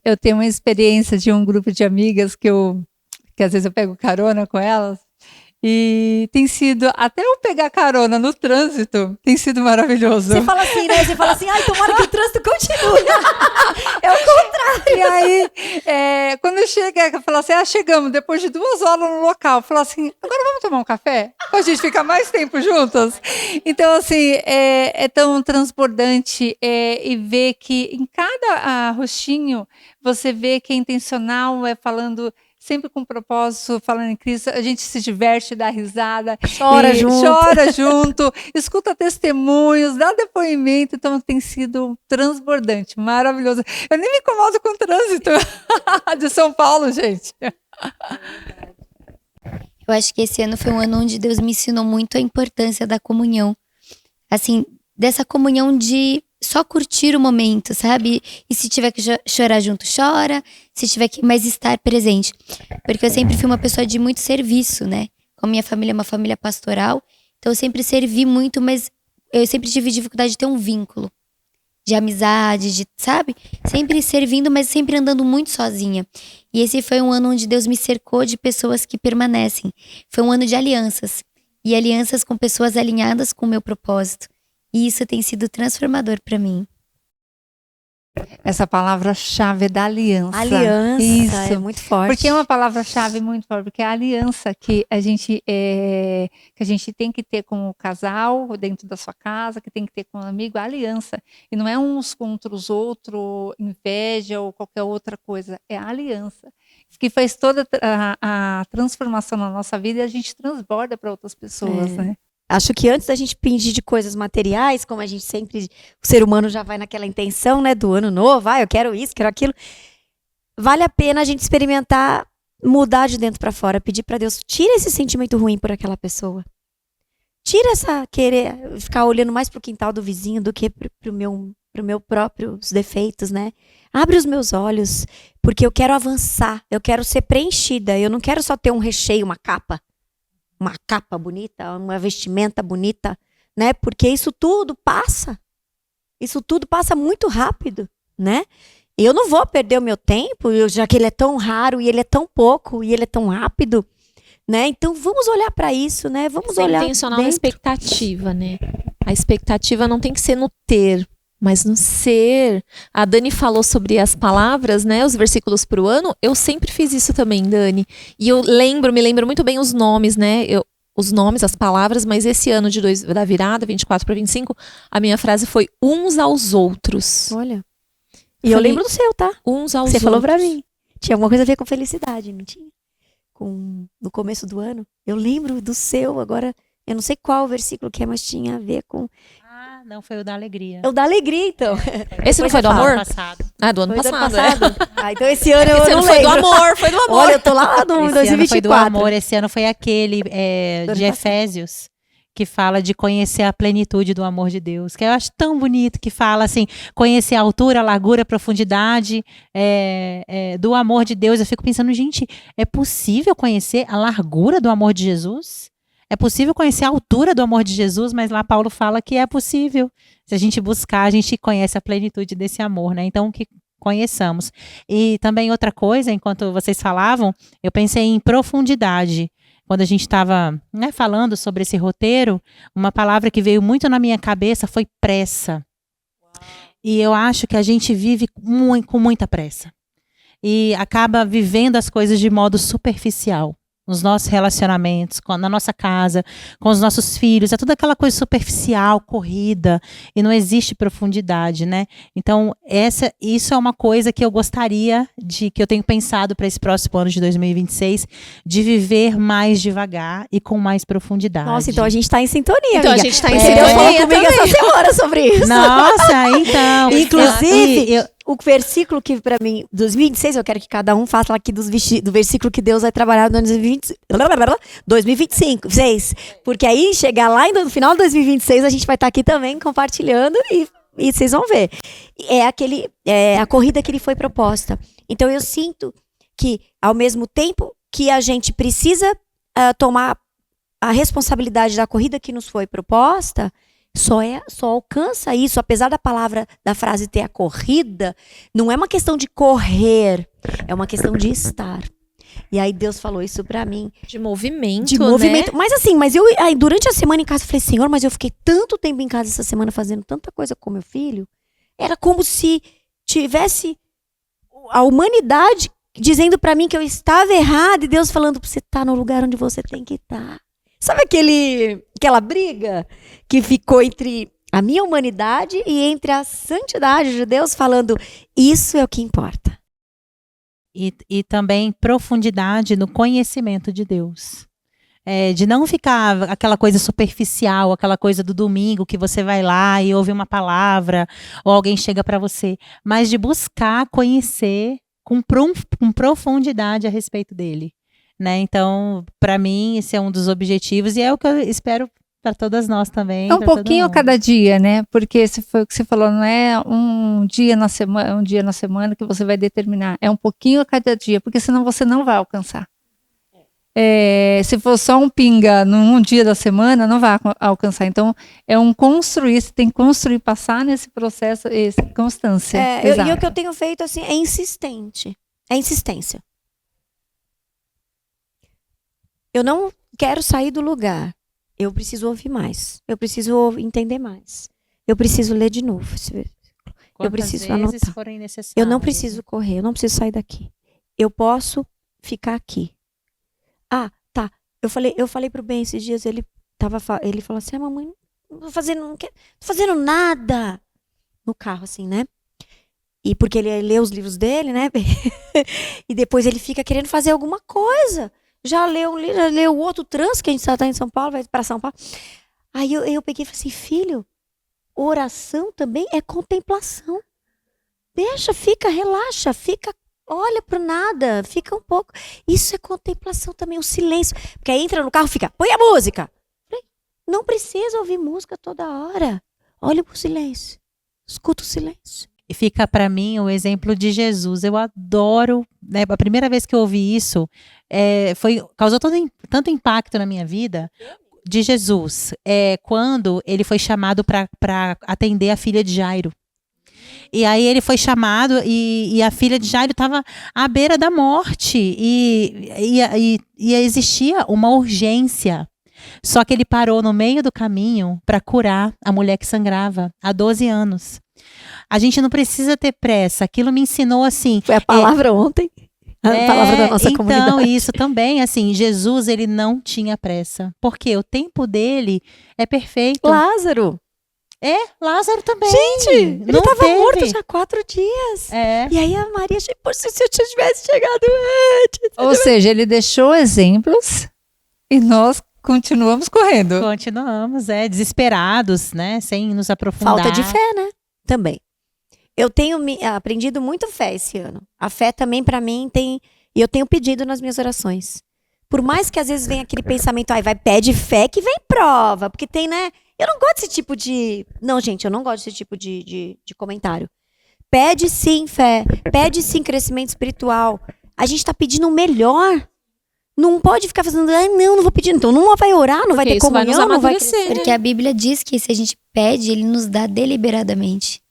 Eu tenho uma experiência de um grupo de amigas que às vezes eu pego carona com elas, e tem sido, até eu pegar carona no trânsito, tem sido maravilhoso. Você fala assim, né? Você fala assim, ai, tomara que o trânsito continue. É o contrário. E aí, quando chega, eu falo assim, chegamos, depois de 2 horas no local, eu falo assim, agora vamos tomar um café? Pra gente ficar mais tempo juntas? Então, assim, é tão transbordante e ver que em cada rostinho, você vê que é intencional, falando sempre com propósito, falando em Cristo, a gente se diverte, dá risada. Chora junto, escuta testemunhos, dá depoimento, então tem sido transbordante, maravilhoso. Eu nem me incomodo com o trânsito de São Paulo, gente. Eu acho que esse ano foi um ano onde Deus me ensinou muito a importância da comunhão. Assim, dessa comunhão de só curtir o momento, sabe? E se tiver que chorar junto, chora. Se tiver que mais estar presente. Porque eu sempre fui uma pessoa de muito serviço, né? Como minha família é uma família pastoral. Então eu sempre servi muito, mas eu sempre tive dificuldade de ter um vínculo. De amizade, sabe? Sempre servindo, mas sempre andando muito sozinha. E esse foi um ano onde Deus me cercou de pessoas que permanecem. Foi um ano de alianças. E alianças com pessoas alinhadas com o meu propósito. E isso tem sido transformador para mim. Essa palavra-chave é da aliança. Aliança, isso. É muito forte. Porque é uma palavra-chave muito forte, porque é a aliança que a gente tem que ter com o casal, dentro da sua casa, que tem que ter com o amigo, a aliança. E não é uns contra os outros, inveja ou qualquer outra coisa, é a aliança. Que faz toda a transformação na nossa vida e a gente transborda para outras pessoas, né? Acho que antes da gente pedir de coisas materiais, como a gente sempre, o ser humano já vai naquela intenção, né, do ano novo, eu quero isso, quero aquilo, vale a pena a gente experimentar mudar de dentro para fora, pedir para Deus, tira esse sentimento ruim por aquela pessoa. Tira essa querer ficar olhando mais pro quintal do vizinho do que pro meu próprios defeitos, né? Abre os meus olhos, porque eu quero avançar, eu quero ser preenchida, eu não quero só ter um recheio, uma capa bonita, uma vestimenta bonita, né? Porque isso tudo passa muito rápido, né? Eu não vou perder o meu tempo, já que ele é tão raro e ele é tão pouco e ele é tão rápido, né? Então vamos olhar para isso, né? Vamos Ser olhar intencional dentro. na expectativa, né? A expectativa não tem que ser no ter, mas no ser. A Dani falou sobre as palavras, né? Os versículos para o ano. Eu sempre fiz isso também, Dani. E eu me lembro muito bem os nomes, né? Os nomes, as palavras, mas esse ano da virada, 24 para 25, a minha frase foi uns aos outros. Olha. E eu lembro do seu, tá? Uns aos Você outros. falou pra mim. Tinha alguma coisa a ver com felicidade, não tinha? No começo do ano. Eu lembro do seu, agora eu não sei qual versículo que é, mas tinha a ver com... Não, foi o da alegria. É o da alegria, então. Esse não foi do eu falo. amor? Passado. Ah, do ano Foi do passado. ano passado? Então esse ano eu Esse não ano foi do lembro. amor, foi do amor. Olha, eu tô lá no Esse ano foi do 2024. amor, esse ano foi aquele Do ano de passado. Efésios, que fala de conhecer a plenitude do amor de Deus, que eu acho tão bonito, que fala assim, conhecer a altura, a largura, a profundidade do amor de Deus. Eu fico pensando, gente, é possível conhecer a largura do amor de Jesus? É possível conhecer a altura do amor de Jesus? Mas lá Paulo fala que é possível. Se a gente buscar, a gente conhece a plenitude desse amor, né? Então, que conheçamos. E também outra coisa, enquanto vocês falavam, eu pensei em profundidade. Quando a gente estava, né, falando sobre esse roteiro, uma palavra que veio muito na minha cabeça foi pressa. E eu acho que a gente vive com muita pressa. E acaba vivendo as coisas de modo superficial. Nos nossos relacionamentos, na nossa casa, com os nossos filhos, é toda aquela coisa superficial, corrida, e não existe profundidade, né? Então, isso é uma coisa que eu gostaria que eu tenho pensado para esse próximo ano de 2026, de viver mais devagar e com mais profundidade. Nossa, então a gente tá em sintonia, Então amiga. a gente tá em Porque Deus falou sintonia comigo essa semana sobre isso. Nossa, então. Inclusive, o versículo que pra mim, 2026, eu quero que cada um faça aqui do versículo que Deus vai trabalhar no ano 2025, porque aí, chegar lá no final de 2026, a gente vai estar aqui também compartilhando e vocês vão ver. É a corrida que ele foi proposta. Então eu sinto que, ao mesmo tempo que a gente precisa tomar a responsabilidade da corrida que nos foi proposta, só alcança isso, apesar da frase ter a corrida, não é uma questão de correr, é uma questão de estar. E aí Deus falou isso pra mim. De movimento, De movimento. né? Mas assim, durante a semana em casa eu falei, Senhor, mas eu fiquei tanto tempo em casa essa semana fazendo tanta coisa com meu filho. Era como se tivesse a humanidade dizendo pra mim que eu estava errada e Deus falando pra você estar no lugar onde você tem que estar. Sabe aquela briga que ficou entre a minha humanidade e entre a santidade de Deus, falando, isso é o que importa. E também profundidade no conhecimento de Deus. De não ficar aquela coisa superficial, aquela coisa do domingo que você vai lá e ouve uma palavra, ou alguém chega para você, mas de buscar conhecer com profundidade a respeito dele. Né? Então, para mim, esse é um dos objetivos e é o que eu espero para todas nós também. É um pouquinho cada dia, né? Porque se foi o que você falou, não é um dia na semana que você vai determinar. É um pouquinho a cada dia, porque senão você não vai alcançar. Se for só um pinga num dia da semana, não vai alcançar. Então, é um construir, você tem que construir, passar nesse processo, constância. E o que eu tenho feito assim é insistência. Eu não quero sair do lugar. Eu preciso ouvir mais. Eu preciso entender mais. Eu preciso ler de novo. Eu preciso anotar. Eu não preciso correr. Eu não preciso sair daqui. Eu posso ficar aqui. Ah, tá. Eu falei pro Ben esses dias. Ele falou assim: mamãe, não tô fazendo nada. No carro, assim, né? E porque ele lê os livros dele, né? E depois ele fica querendo fazer alguma coisa. Já leu o outro trânsito, que a gente está em São Paulo, vai para São Paulo. Aí eu peguei e falei assim, filho, oração também é contemplação. Deixa, relaxa, olha para nada, fica um pouco. Isso é contemplação também, o silêncio. Porque aí entra no carro, põe a música. Não precisa ouvir música toda hora. Olha pro silêncio, escuta o silêncio. E fica para mim o exemplo de Jesus. Eu adoro, né? A primeira vez que eu ouvi isso, causou tanto impacto na minha vida, de Jesus. Quando ele foi chamado para atender a filha de Jairo. E aí ele foi chamado e a filha de Jairo estava à beira da morte. E existia uma urgência. Só que ele parou no meio do caminho para curar a mulher que sangrava há 12 anos. A gente não precisa ter pressa. Aquilo me ensinou assim. Foi a palavra ontem. A palavra da nossa comunidade. Então, isso também, assim, Jesus, ele não tinha pressa. Porque o tempo dele é perfeito. Lázaro. Lázaro também. Gente, ele estava morto já há 4 dias. E aí a Maria, poxa, se eu tivesse chegado antes. Ou seja, ele deixou exemplos e nós continuamos correndo. Continuamos, desesperados, né? Sem nos aprofundar. Falta de fé, né? Também. Eu tenho aprendido muito fé esse ano. A fé também, para mim, e eu tenho pedido nas minhas orações. Por mais que às vezes venha aquele pensamento, vai, pede fé que vem prova. Porque tem, né? Eu não gosto desse tipo de... Não, gente, eu não gosto desse tipo de comentário. Pede sim fé, pede sim crescimento espiritual. A gente tá pedindo o melhor. Não pode ficar fazendo, não vou pedir. Então não vai orar, não vai ter isso vai nos comunhão, não vai amadurecer, crescer. Porque a Bíblia diz que se a gente pede, ele nos dá deliberadamente.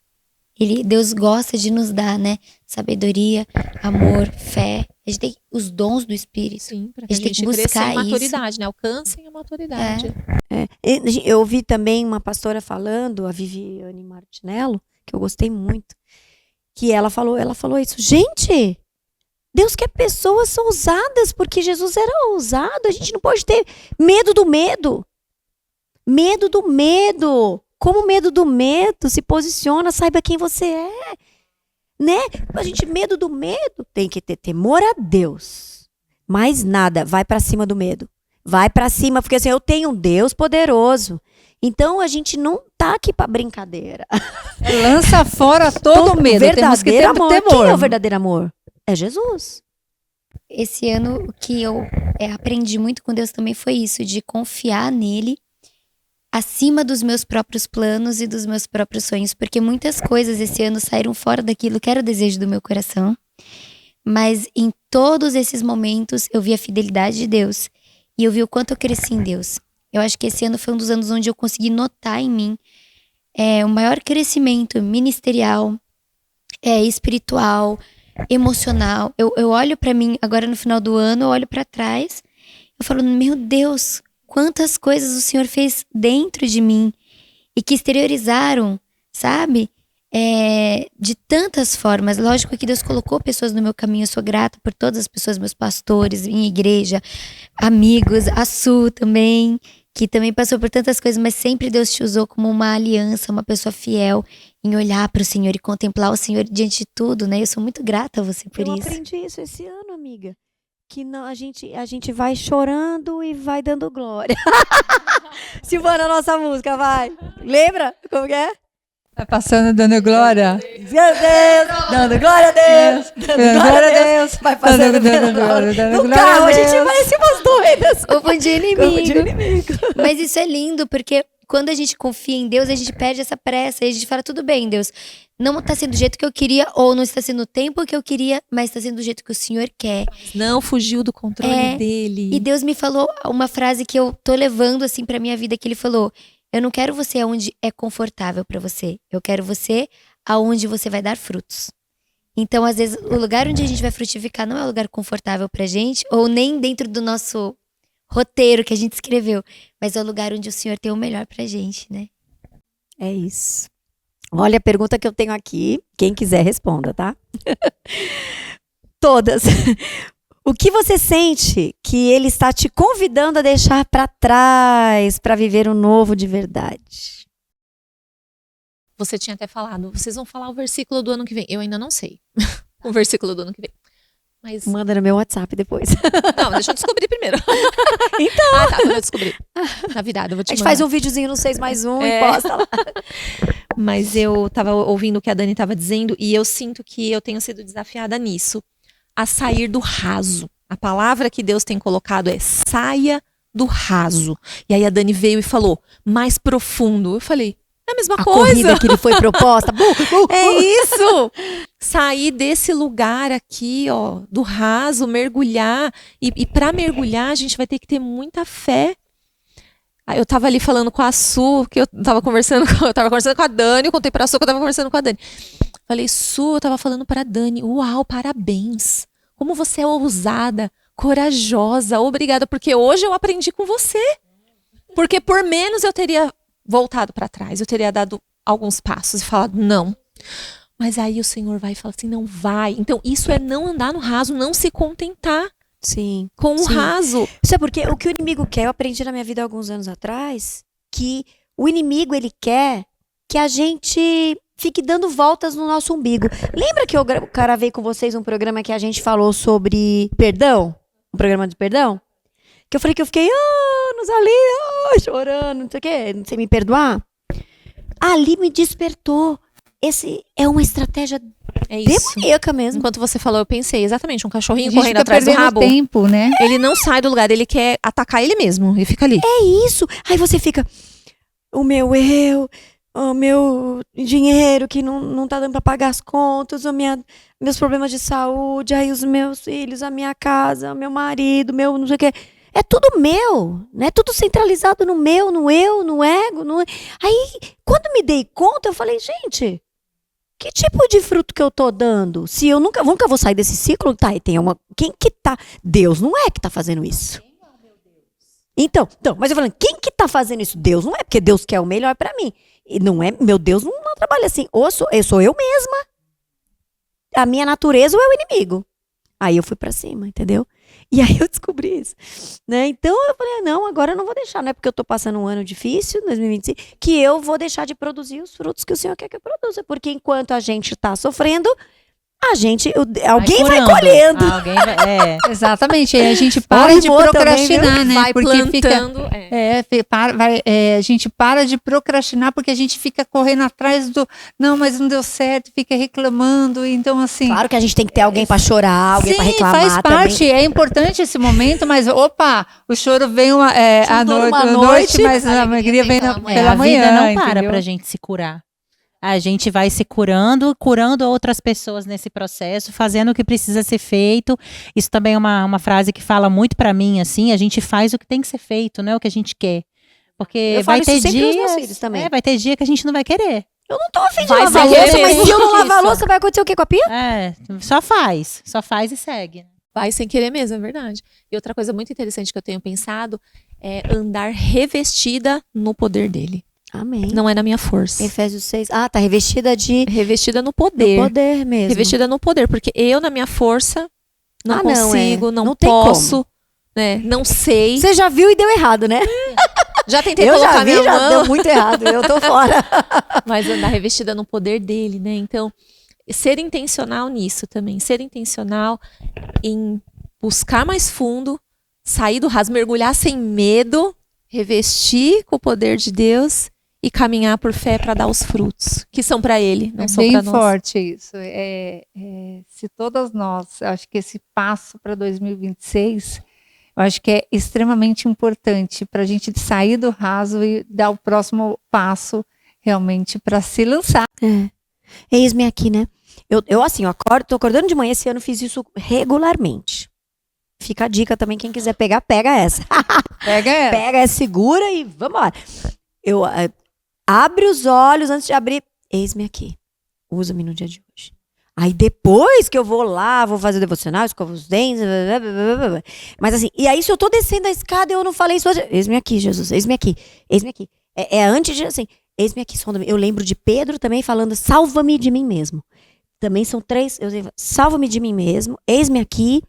Deus gosta de nos dar, né? Sabedoria, amor, fé. A gente tem os dons do Espírito. Sim, para A que a gente tem gente que cresça buscar em maturidade, né? Alcancem a maturidade. Eu ouvi também uma pastora falando, a Viviane Martinello, que eu gostei muito, que ela falou isso. Gente, Deus quer pessoas ousadas, porque Jesus era ousado. A gente não pode ter medo do medo. Medo do medo. Como o medo do medo se posiciona, saiba quem você é. Né? A gente, medo do medo, tem que ter temor a Deus. Mais nada, vai pra cima do medo. Vai pra cima, porque assim, eu tenho um Deus poderoso. Então a gente não tá aqui pra brincadeira. Lança fora todo medo. Temos que ter Verdadeiro amor. temor. Quem é o verdadeiro amor? É Jesus. Esse ano o que eu aprendi muito com Deus também foi isso, de confiar nele acima dos meus próprios planos e dos meus próprios sonhos, porque muitas coisas esse ano saíram fora daquilo que era o desejo do meu coração, mas em todos esses momentos eu vi a fidelidade de Deus e eu vi o quanto eu cresci em Deus. Eu acho que esse ano foi um dos anos onde eu consegui notar em mim o maior crescimento ministerial, espiritual, emocional. Eu olho pra mim agora no final do ano, eu olho pra trás, eu falo, meu Deus, quantas coisas o Senhor fez dentro de mim e que exteriorizaram, sabe? De tantas formas. Lógico que Deus colocou pessoas no meu caminho. Eu sou grata por todas as pessoas, meus pastores, minha igreja, amigos, a Su também, que também passou por tantas coisas, mas sempre Deus te usou como uma aliança, uma pessoa fiel em olhar para o Senhor e contemplar o Senhor diante de tudo, né? Eu sou muito grata a você por Eu isso. aprendi isso esse ano, amiga. Que não, a gente vai chorando e vai dando glória. Silvana, nossa música, vai. Lembra como que é? Tá passando dando glória. Deus, dando glória a Deus. Dando glória a Deus. Vai passando Dando glória, dando no glória carro, a a gente Deus. parece umas doidas. Confundir Confundir inimigo. Mas isso é lindo, porque quando a gente confia em Deus, a gente perde essa pressa. E a gente fala, tudo bem, Deus. Não está sendo do jeito que eu queria, ou não está sendo o tempo que eu queria, mas está sendo do jeito que o Senhor quer. Não fugiu do controle dele. E Deus me falou uma frase que eu tô levando assim pra minha vida, que ele falou: eu não quero você aonde é confortável pra você. Eu quero você aonde você vai dar frutos. Então, às vezes, o lugar onde a gente vai frutificar não é um lugar confortável pra gente, ou nem dentro do nosso roteiro que a gente escreveu, mas é o lugar onde o Senhor tem o melhor pra gente, né? É isso. Olha a pergunta que eu tenho aqui. Quem quiser, responda, tá? Todas. O que você sente que ele está te convidando a deixar para trás para viver um novo de verdade? Você tinha até falado, vocês vão falar o versículo do ano que vem. Eu ainda não sei o versículo do ano que vem. Mas Manda no meu WhatsApp depois. não, deixa eu descobrir primeiro. Então. Ah, tá, quando eu descobrir. Na virada, eu vou te A gente mandar. faz um videozinho no 6+1 e posta lá. Mas eu tava ouvindo o que a Dani tava dizendo e eu sinto que eu tenho sido desafiada nisso. A sair do raso. A palavra que Deus tem colocado é saia do raso. E aí a Dani veio e falou, mais profundo. Eu falei, é a mesma A coisa. corrida que lhe foi proposta. É isso! Sair desse lugar aqui, ó, do raso, mergulhar. E para mergulhar, a gente vai ter que ter muita fé. Aí eu tava ali falando com a Su, que eu tava conversando com a Dani, eu contei pra Su que eu tava conversando com a Dani. Falei, Su, eu tava falando pra Dani, uau, parabéns. Como você é ousada, corajosa, obrigada, porque hoje eu aprendi com você. Porque por menos eu teria voltado pra trás, eu teria dado alguns passos e falado, não. Mas aí o Senhor vai e fala assim, não vai. Então isso é não andar no raso, não se contentar Sim. com o Sim. raso. Isso é porque o que o inimigo quer, eu aprendi na minha vida há alguns anos atrás, que o inimigo, ele quer que a gente fique dando voltas no nosso umbigo. Lembra que eu gravei com vocês um programa que a gente falou sobre perdão? Um programa de perdão? Que eu falei que eu fiquei anos ali, chorando, não sei o quê, sem me perdoar. Ali me despertou. Esse é uma estratégia É isso. demoníaca mesmo. Enquanto você falou, eu pensei exatamente, um A cachorrinho gente correndo fica atrás do perdendo rabo. tempo, né? Ele não sai do lugar, ele quer atacar ele mesmo e fica ali. É isso. Aí você fica, o meu dinheiro que não tá dando pra pagar as contas, meus problemas de saúde, aí os meus filhos, a minha casa, o meu marido, meu não sei o quê. É tudo meu, né? Tudo centralizado no meu, no eu, no ego. Aí, quando me dei conta, eu falei, gente, que tipo de fruto que eu tô dando? Se eu nunca vou sair desse ciclo, tá? E tem quem que tá? Deus não é que tá fazendo isso. Então, mas eu falando, quem que tá fazendo isso? Deus não é, porque Deus quer o melhor pra mim. E não é, meu Deus não trabalha assim. Ou sou eu mesma. A minha natureza ou é o inimigo. Aí eu fui pra cima, entendeu? E aí eu descobri isso, né? Então eu falei, não, agora eu não vou deixar, não é porque eu tô passando um ano difícil, 2025, que eu vou deixar de produzir os frutos que o Senhor quer que eu produza, porque enquanto a gente tá sofrendo, alguém vai curando. colhendo. Alguém vai, Exatamente, aí a gente para de Rimou também, procrastinar, né? Vai Porque fica, plantando. a gente para de procrastinar porque a gente fica correndo atrás do não, mas não deu certo, fica reclamando, então assim. Claro que a gente tem que ter alguém pra chorar, alguém pra Sim, reclamar faz parte, também. é importante esse momento, mas opa, o choro vem à numa noite, mas a a alegria alegria vem vem pela pela a manhã. vida não para entendeu? pra gente se curar. A gente vai se curando outras pessoas nesse processo, fazendo o que precisa ser feito. Isso também é uma frase que fala muito pra mim, assim, a gente faz o que tem que ser feito, não é o que a gente quer. Porque Eu vai falo ter isso sempre aos dias, meus filhos também. vai ter dia que a gente não vai querer. Eu não tô afim de Vai lavar a ser louça, mas mesmo. se eu não lavar a Isso. louça, vai acontecer o quê com a pia? Só faz e segue. Vai sem querer mesmo, é verdade. E outra coisa muito interessante que eu tenho pensado é andar revestida no poder dele. Amém. Não é na minha força. Efésios 6. Ah, tá revestida de Revestida no poder. poder mesmo. Revestida no poder, porque eu, na minha força, não consigo, não tem posso, né? Não sei. Você já viu e deu errado, né? Já tentei Eu colocar já vi, minha já mão, deu muito errado. Eu tô fora. mas andar revestida no poder dele, né? Então, ser intencional nisso também. Ser intencional em buscar mais fundo, sair do raso, mergulhar sem medo, revestir com o poder de Deus e caminhar por fé para dar os frutos, que são para ele, não É são bem para nós. forte isso. Se todas nós, acho que esse passo para 2026, eu acho que é extremamente importante para a gente sair do raso e dar o próximo passo realmente para se lançar. Eis-me aqui, né? Eu assim, tô acordando de manhã, esse ano fiz isso regularmente. Fica a dica também, quem quiser pegar, pega essa. Pega essa, segura e vambora. Eu abre os olhos antes de abrir, eis-me aqui. Usa-me no dia de hoje. Aí depois que eu vou lá, vou fazer o devocional, escovo os dentes, mas assim, e aí se eu tô descendo a escada e eu não falei isso hoje, eis-me aqui, Jesus, eis-me aqui, eis-me aqui. É antes de assim, eis-me aqui, sonda-me. Eu lembro de Pedro também falando, salva-me de mim mesmo. Também são 3, salva-me de mim mesmo, eis-me aqui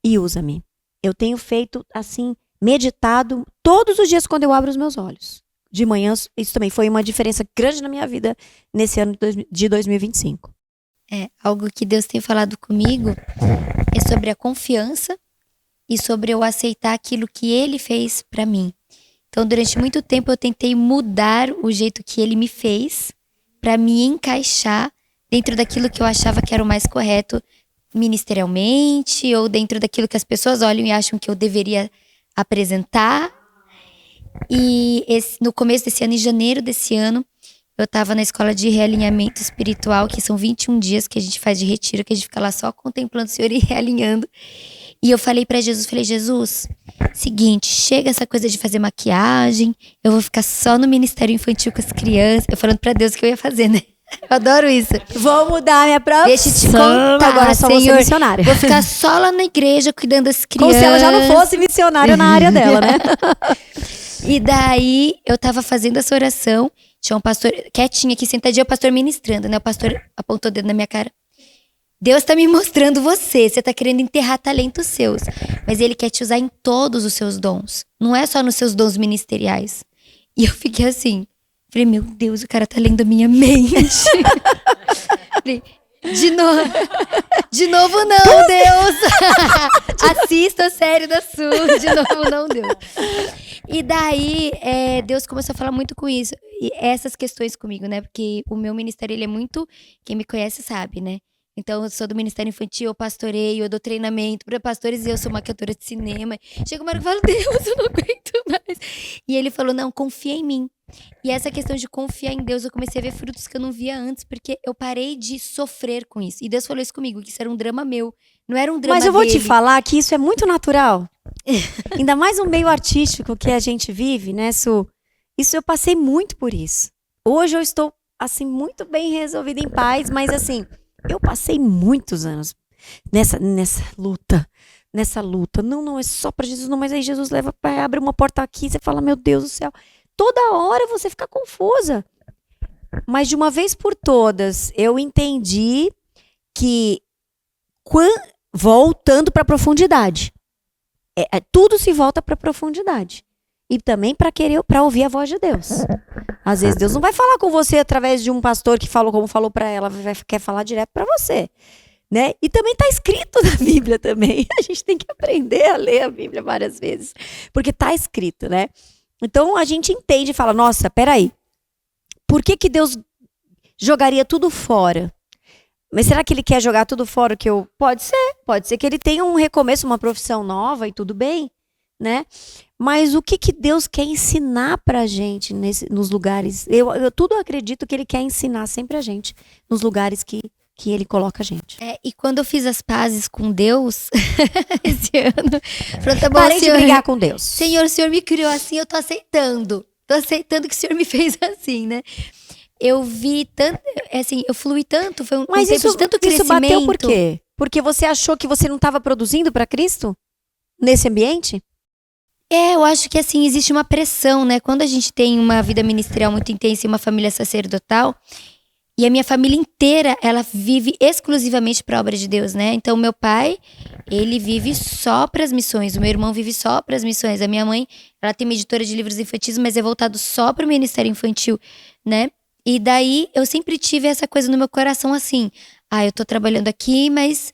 e usa-me. Eu tenho feito assim, meditado todos os dias quando eu abro os meus olhos. De manhã, isso também foi uma diferença grande na minha vida nesse ano de 2025. Algo que Deus tem falado comigo é sobre a confiança e sobre eu aceitar aquilo que Ele fez pra mim. Então, durante muito tempo, eu tentei mudar o jeito que Ele me fez pra me encaixar dentro daquilo que eu achava que era o mais correto ministerialmente ou dentro daquilo que as pessoas olham e acham que eu deveria apresentar. E no começo desse ano, em janeiro desse ano, eu estava na escola de realinhamento espiritual, que são 21 dias que a gente faz de retiro, que a gente fica lá só contemplando o Senhor e realinhando. E eu falei pra Jesus, Jesus, seguinte, chega essa coisa de fazer maquiagem, eu vou ficar só no ministério infantil com as crianças. Eu falando pra Deus o que eu ia fazer, né? Eu adoro isso. Vou mudar minha profissão. Deixa eu te contar, agora só vou ser Senhor. missionária. Vou ficar só lá na igreja cuidando das Como crianças. se ela já não fosse missionária na área dela, né? E daí, eu tava fazendo essa oração, tinha um pastor quietinho aqui, sentadinho, o pastor ministrando, né? O pastor apontou o dedo na minha cara. Deus tá me mostrando você tá querendo enterrar talentos seus. Mas Ele quer te usar em todos os seus dons. Não é só nos seus dons ministeriais. E eu fiquei assim, falei, meu Deus, o cara tá lendo a minha mente. Falei, de novo não, Deus. Assista a série da Sul, de novo não, Deus. E daí, Deus começou a falar muito com isso. E essas questões comigo, né? Porque o meu ministério, ele é muito... Quem me conhece sabe, né? Então, eu sou do Ministério Infantil, eu pastoreio, eu dou treinamento para pastores e eu sou uma cantora de cinema. Chega uma hora que eu falo, Deus, eu não aguento mais. E ele falou, não, confia em mim. E essa questão de confiar em Deus, eu comecei a ver frutos que eu não via antes, porque eu parei de sofrer com isso. E Deus falou isso comigo, que isso era um drama meu, não era um drama Mas eu vou te dele. falar que isso é muito natural. Ainda mais no meio artístico que a gente vive, né, Su? Isso eu passei muito por isso. Hoje eu estou, assim, muito bem resolvida em paz, mas assim, eu passei muitos anos nessa luta. Não, é só pra Jesus, não, mas aí Jesus abre uma porta aqui, você fala, meu Deus do céu. Toda hora você fica confusa. Mas de uma vez por todas, eu entendi que voltando para a profundidade. Tudo se volta para a profundidade. E também para ouvir a voz de Deus. Às vezes Deus não vai falar com você através de um pastor que falou como falou para ela, quer falar direto para você, né? E também está escrito na Bíblia também. A gente tem que aprender a ler a Bíblia várias vezes, porque está escrito, né? Então a gente entende e fala, nossa, peraí, por que Deus jogaria tudo fora? Mas será que ele quer jogar tudo fora? Pode ser que ele tenha um recomeço, uma profissão nova e tudo bem, né? Mas o que Deus quer ensinar pra gente nos lugares? Eu tudo acredito que ele quer ensinar sempre a gente nos lugares que ele coloca a gente. E quando eu fiz as pazes com Deus, esse ano, falei, tá bom, Parei de Senhor, brigar com Deus. Senhor, o Senhor me criou assim, eu tô aceitando. Tô aceitando que o Senhor me fez assim, né? Eu vi tanto, assim, eu flui tanto, foi um Mas tempo de tanto isso crescimento. bateu por quê? Porque você achou que você não estava produzindo para Cristo? Nesse ambiente? Eu acho que assim, existe uma pressão, né? Quando a gente tem uma vida ministerial muito intensa e uma família sacerdotal, e a minha família inteira, ela vive exclusivamente para a obra de Deus, né? Então, meu pai, ele vive só para as missões. O meu irmão vive só para as missões. A minha mãe, ela tem uma editora de livros infantis, mas é voltado só para o ministério infantil, né? E daí, eu sempre tive essa coisa no meu coração assim, eu tô trabalhando aqui, mas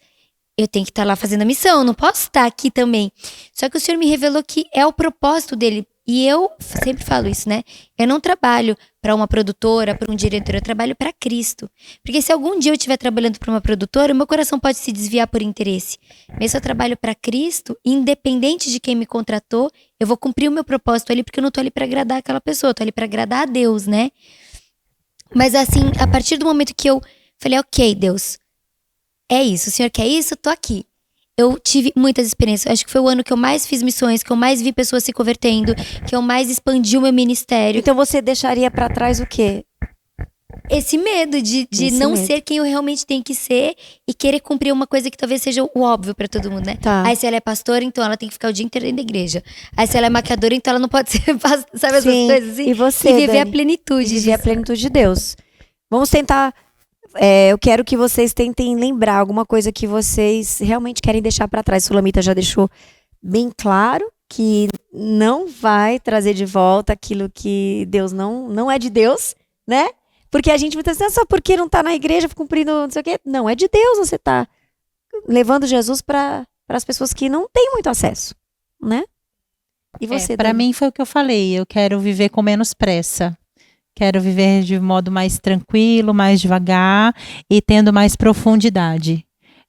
eu tenho que estar lá fazendo a missão, eu não posso estar aqui também. Só que o Senhor me revelou que é o propósito dele. E eu sempre falo isso, né? Eu não trabalho para uma produtora, para um diretor, eu trabalho para Cristo. Porque se algum dia eu estiver trabalhando para uma produtora, o meu coração pode se desviar por interesse. Mas se eu trabalho para Cristo, independente de quem me contratou, eu vou cumprir o meu propósito ali, porque eu não tô ali para agradar aquela pessoa, eu tô ali para agradar a Deus, né? Mas assim, a partir do momento que eu falei, ok, Deus, é isso, o Senhor quer isso, eu tô aqui. Eu tive muitas experiências, acho que foi o ano que eu mais fiz missões, que eu mais vi pessoas se convertendo, que eu mais expandi o meu ministério. Então você deixaria pra trás o quê? Esse medo de não ser quem eu realmente tenho que ser e querer cumprir uma coisa que talvez seja o óbvio pra todo mundo, né? Tá. Aí se ela é pastora, então ela tem que ficar o dia inteiro dentro da igreja. Aí se ela é maquiadora, então ela não pode ser, sabe essas Sim. coisas assim? E você, E viver Dani? a plenitude. Viver a disso. plenitude de Deus. Vamos tentar. Eu quero que vocês tentem lembrar alguma coisa que vocês realmente querem deixar pra trás. Sulamita já deixou bem claro que não vai trazer de volta aquilo que Deus não é de Deus, né? Porque a gente muitas vezes, só porque não tá na igreja cumprindo não sei o quê. Não, é de Deus, você tá levando Jesus para as pessoas que não têm muito acesso, né? E você, Para Dani? mim foi o que eu falei, eu quero viver com menos pressa. Quero viver de modo mais tranquilo, mais devagar e tendo mais profundidade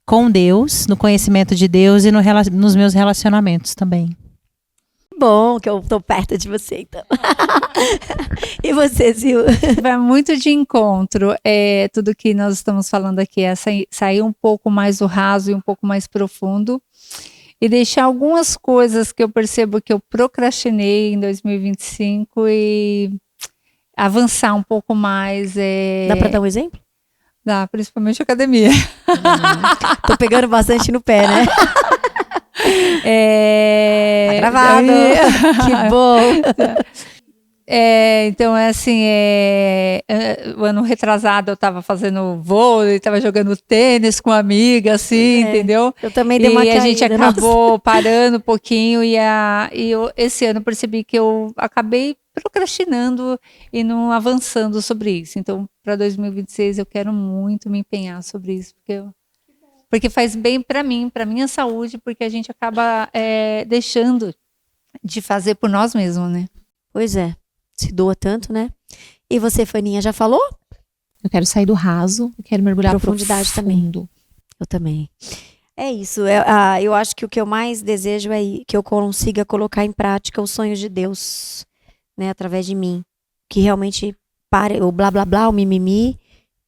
com Deus, no conhecimento de Deus e nos meus relacionamentos também. Bom que eu tô perto de você, então. E você, Sil? Vai muito de encontro. Tudo que nós estamos falando aqui é sair um pouco mais do raso e um pouco mais profundo. E deixar algumas coisas que eu percebo que eu procrastinei em 2025 e avançar um pouco mais. Dá pra dar um exemplo? Dá, principalmente academia. Tô pegando bastante no pé, né? Tá gravado. Que bom. Então, o ano retrasado eu tava fazendo vôlei, tava jogando tênis com uma amiga, assim, entendeu? Eu também dei uma E caída. a gente acabou parando um pouquinho esse ano eu percebi que eu acabei procrastinando e não avançando sobre isso. Então, para 2026 eu quero muito me empenhar sobre isso, porque faz bem para mim, para minha saúde, porque a gente acaba deixando de fazer por nós mesmos, né? Pois é. Se doa tanto, né? E você, Faninha, já falou? Eu quero sair do raso, eu quero mergulhar Profundidade profundo. Eu também. É isso. Eu acho que o que eu mais desejo é que eu consiga colocar em prática os sonhos de Deus, né, através de mim. Que realmente pare o blá blá blá, o mimimi.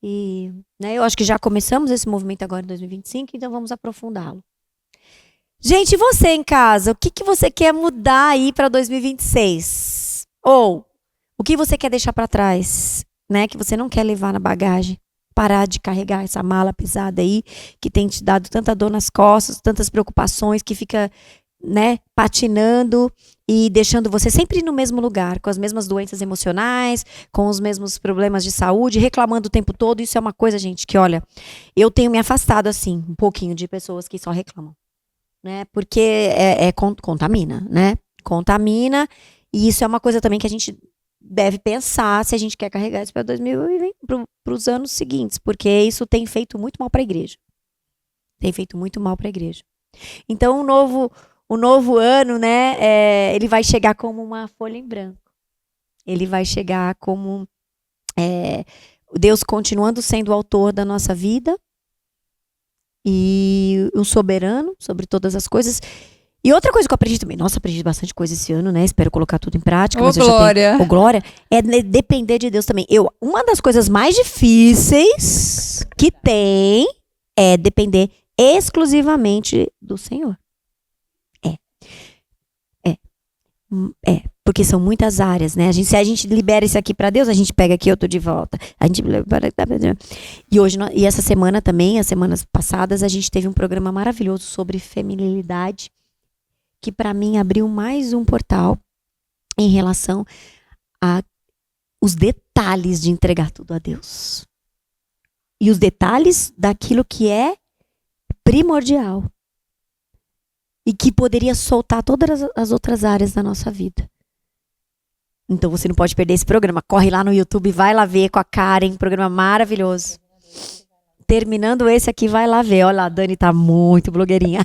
E, né, eu acho que já começamos esse movimento agora em 2025, então vamos aprofundá-lo. Gente, e você em casa? O que você quer mudar aí para 2026? Ou o que você quer deixar para trás, né? Que você não quer levar na bagagem? Parar de carregar essa mala pesada aí, que tem te dado tanta dor nas costas, tantas preocupações, que fica, né, patinando e deixando você sempre no mesmo lugar, com as mesmas doenças emocionais, com os mesmos problemas de saúde, reclamando o tempo todo. Isso é uma coisa, gente, que olha, eu tenho me afastado, assim, um pouquinho de pessoas que só reclamam, né, porque contamina, né, contamina, e isso é uma coisa também que a gente deve pensar se a gente quer carregar isso para 2020, para os anos seguintes, porque isso tem feito muito mal para a igreja. Tem feito muito mal para a igreja. Então, o novo ano, né, ele vai chegar como uma folha em branco. Ele vai chegar como Deus continuando sendo o autor da nossa vida e o soberano sobre todas as coisas. E outra coisa que eu aprendi também, nossa, aprendi bastante coisa esse ano, né? Espero colocar tudo em prática. Ô, Glória! Glória, é depender de Deus também. Uma das coisas mais difíceis que tem é depender exclusivamente do Senhor. Porque são muitas áreas, né? Se a gente libera isso aqui pra Deus, a gente pega aqui, eu tô de volta. A gente e hoje, e essa semana também, as semanas passadas, a gente teve um programa maravilhoso sobre feminilidade, que para mim abriu mais um portal em relação a os detalhes de entregar tudo a Deus. E os detalhes daquilo que é primordial. E que poderia soltar todas as outras áreas da nossa vida. Então você não pode perder esse programa. Corre lá no YouTube, vai lá ver com a Karen, programa maravilhoso. Terminando esse aqui, vai lá ver. Olha lá, a Dani tá muito blogueirinha.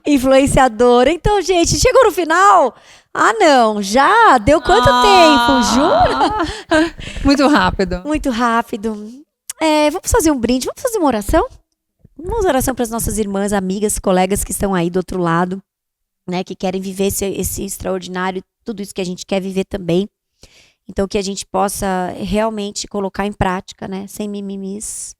Influenciadora. Então, gente, chegou no final? Ah, não. Já? Deu quanto tempo? Jura? Muito rápido. Muito rápido. Vamos fazer um brinde? Vamos fazer uma oração? Uma oração para as nossas irmãs, amigas, colegas que estão aí do outro lado, né? Que querem viver esse extraordinário, tudo isso que a gente quer viver também. Então, que a gente possa realmente colocar em prática, né? Sem mimimis,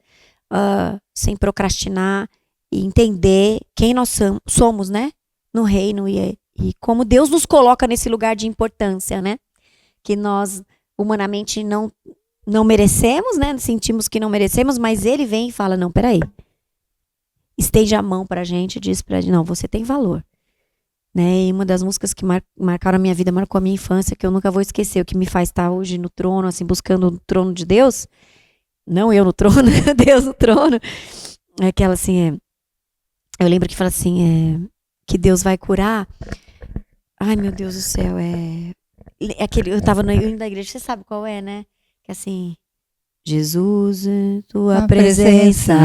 sem procrastinar e entender quem nós somos, né? No reino e como Deus nos coloca nesse lugar de importância, né? Que nós humanamente não merecemos, né? Sentimos que não merecemos, mas Ele vem e fala, não, peraí. Estende a mão pra gente e diz pra gente, não, você tem valor. Né? E uma das músicas que marcaram a minha vida, marcou a minha infância, que eu nunca vou esquecer, o que me faz estar hoje no trono, assim, buscando o trono de Deus. Não eu no trono, Deus no trono. É aquela assim, eu lembro que fala assim, que Deus vai curar. Ai, meu Deus do céu, eu tava indo da igreja, você sabe qual é, né? Que assim, Jesus, tua presença,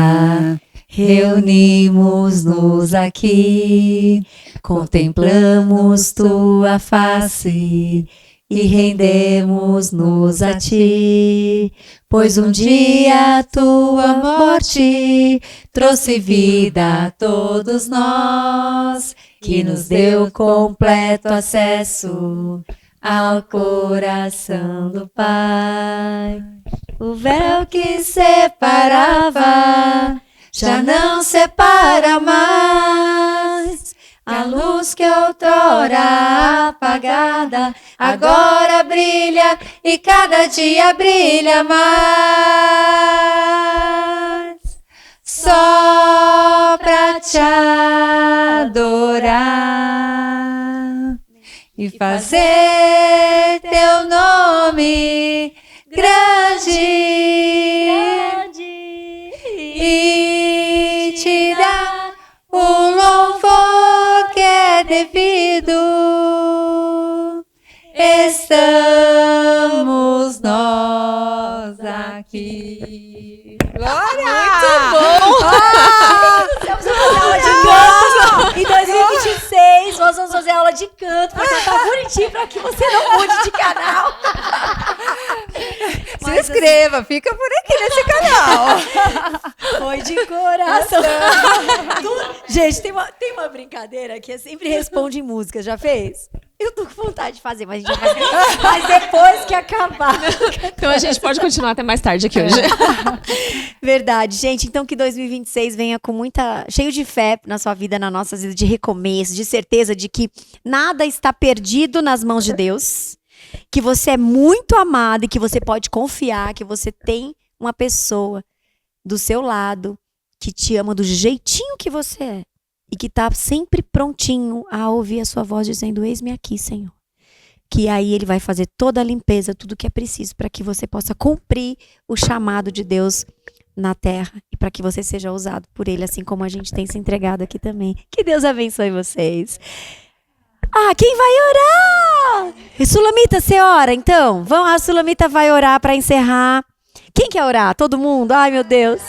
reunimos-nos aqui, contemplamos tua face e rendemos-nos a ti, pois um dia tua morte trouxe vida a todos nós, que nos deu completo acesso ao coração do Pai. O véu que separava já não separa mais. A luz que outrora apagada agora brilha e cada dia brilha mais. Só pra te adorar e fazer teu nome grande e te dar o louvor que é devido. Estamos nós aqui. Glória! Muito bom! Vamos fazer aula de canto. Em 2026, nós vamos fazer aula de canto pra cantar bonitinho pra que você não mude de canal. Se inscreva, fica por aqui nesse canal. Foi de coração. Gente, tem uma brincadeira que é sempre responde em música. Já fez? Eu tô com vontade de fazer, mas a gente vai fazer. Mas depois que acabar. Então a gente pode continuar até mais tarde aqui hoje. Verdade, gente. Então que 2026 venha com cheio de fé na sua vida, na nossa vida, de recomeço, de certeza de que nada está perdido nas mãos de Deus, que você é muito amado e que você pode confiar, que você tem uma pessoa do seu lado que te ama do jeitinho que você é e que tá sempre prontinho a ouvir a sua voz dizendo: eis-me aqui, Senhor. Que aí ele vai fazer toda a limpeza, tudo que é preciso para que você possa cumprir o chamado de Deus na terra e para que você seja usado por ele, assim como a gente tem se entregado aqui também. Que Deus abençoe vocês. Quem vai orar? Sulamita, você ora então? A Sulamita vai orar para encerrar. Quem quer orar? Todo mundo? Ai, meu Deus.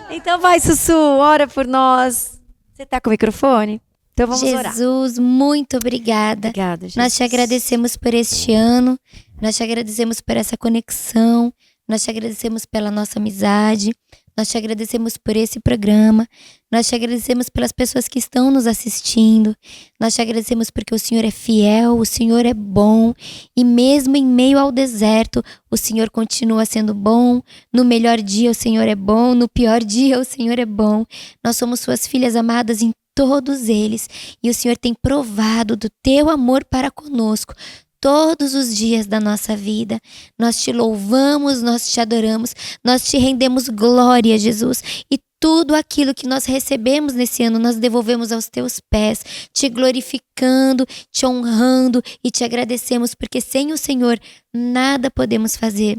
Então vai, Sussu, ora por nós. Você tá com o microfone? Então vamos orar. Jesus, muito obrigada. Obrigada, Jesus. Nós te agradecemos por este ano, nós te agradecemos por essa conexão, nós te agradecemos pela nossa amizade, nós te agradecemos por esse programa, nós te agradecemos pelas pessoas que estão nos assistindo, nós te agradecemos porque o Senhor é fiel, o Senhor é bom e mesmo em meio ao deserto, o Senhor continua sendo bom. No melhor dia o Senhor é bom, no pior dia o Senhor é bom. Nós somos suas filhas amadas em todos eles e o Senhor tem provado do teu amor para conosco todos os dias da nossa vida. Nós te louvamos, nós te adoramos, nós te rendemos glória, Jesus. E tudo aquilo que nós recebemos nesse ano, nós devolvemos aos teus pés, te glorificando, te honrando e te agradecemos, porque sem o Senhor nada podemos fazer.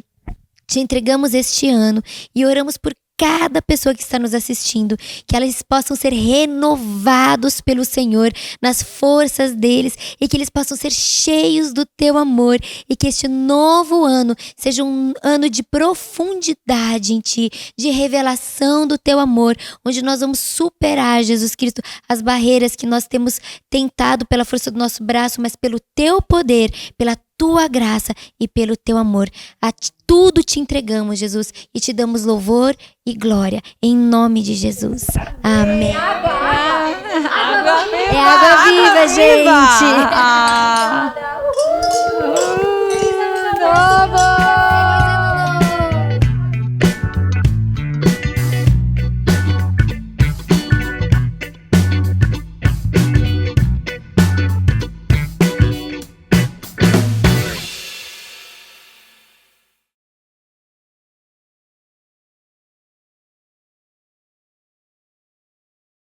Te entregamos este ano e oramos por cada pessoa que está nos assistindo, que elas possam ser renovados pelo Senhor, nas forças deles, e que eles possam ser cheios do teu amor, e que este novo ano seja um ano de profundidade em ti, de revelação do teu amor, onde nós vamos superar, Jesus Cristo, as barreiras que nós temos tentado pela força do nosso braço, mas pelo teu poder, pela tua graça e pelo teu amor. Tudo te entregamos, Jesus, e te damos louvor e glória, em nome de Jesus. Amém. Água viva! É água viva, gente. Ah.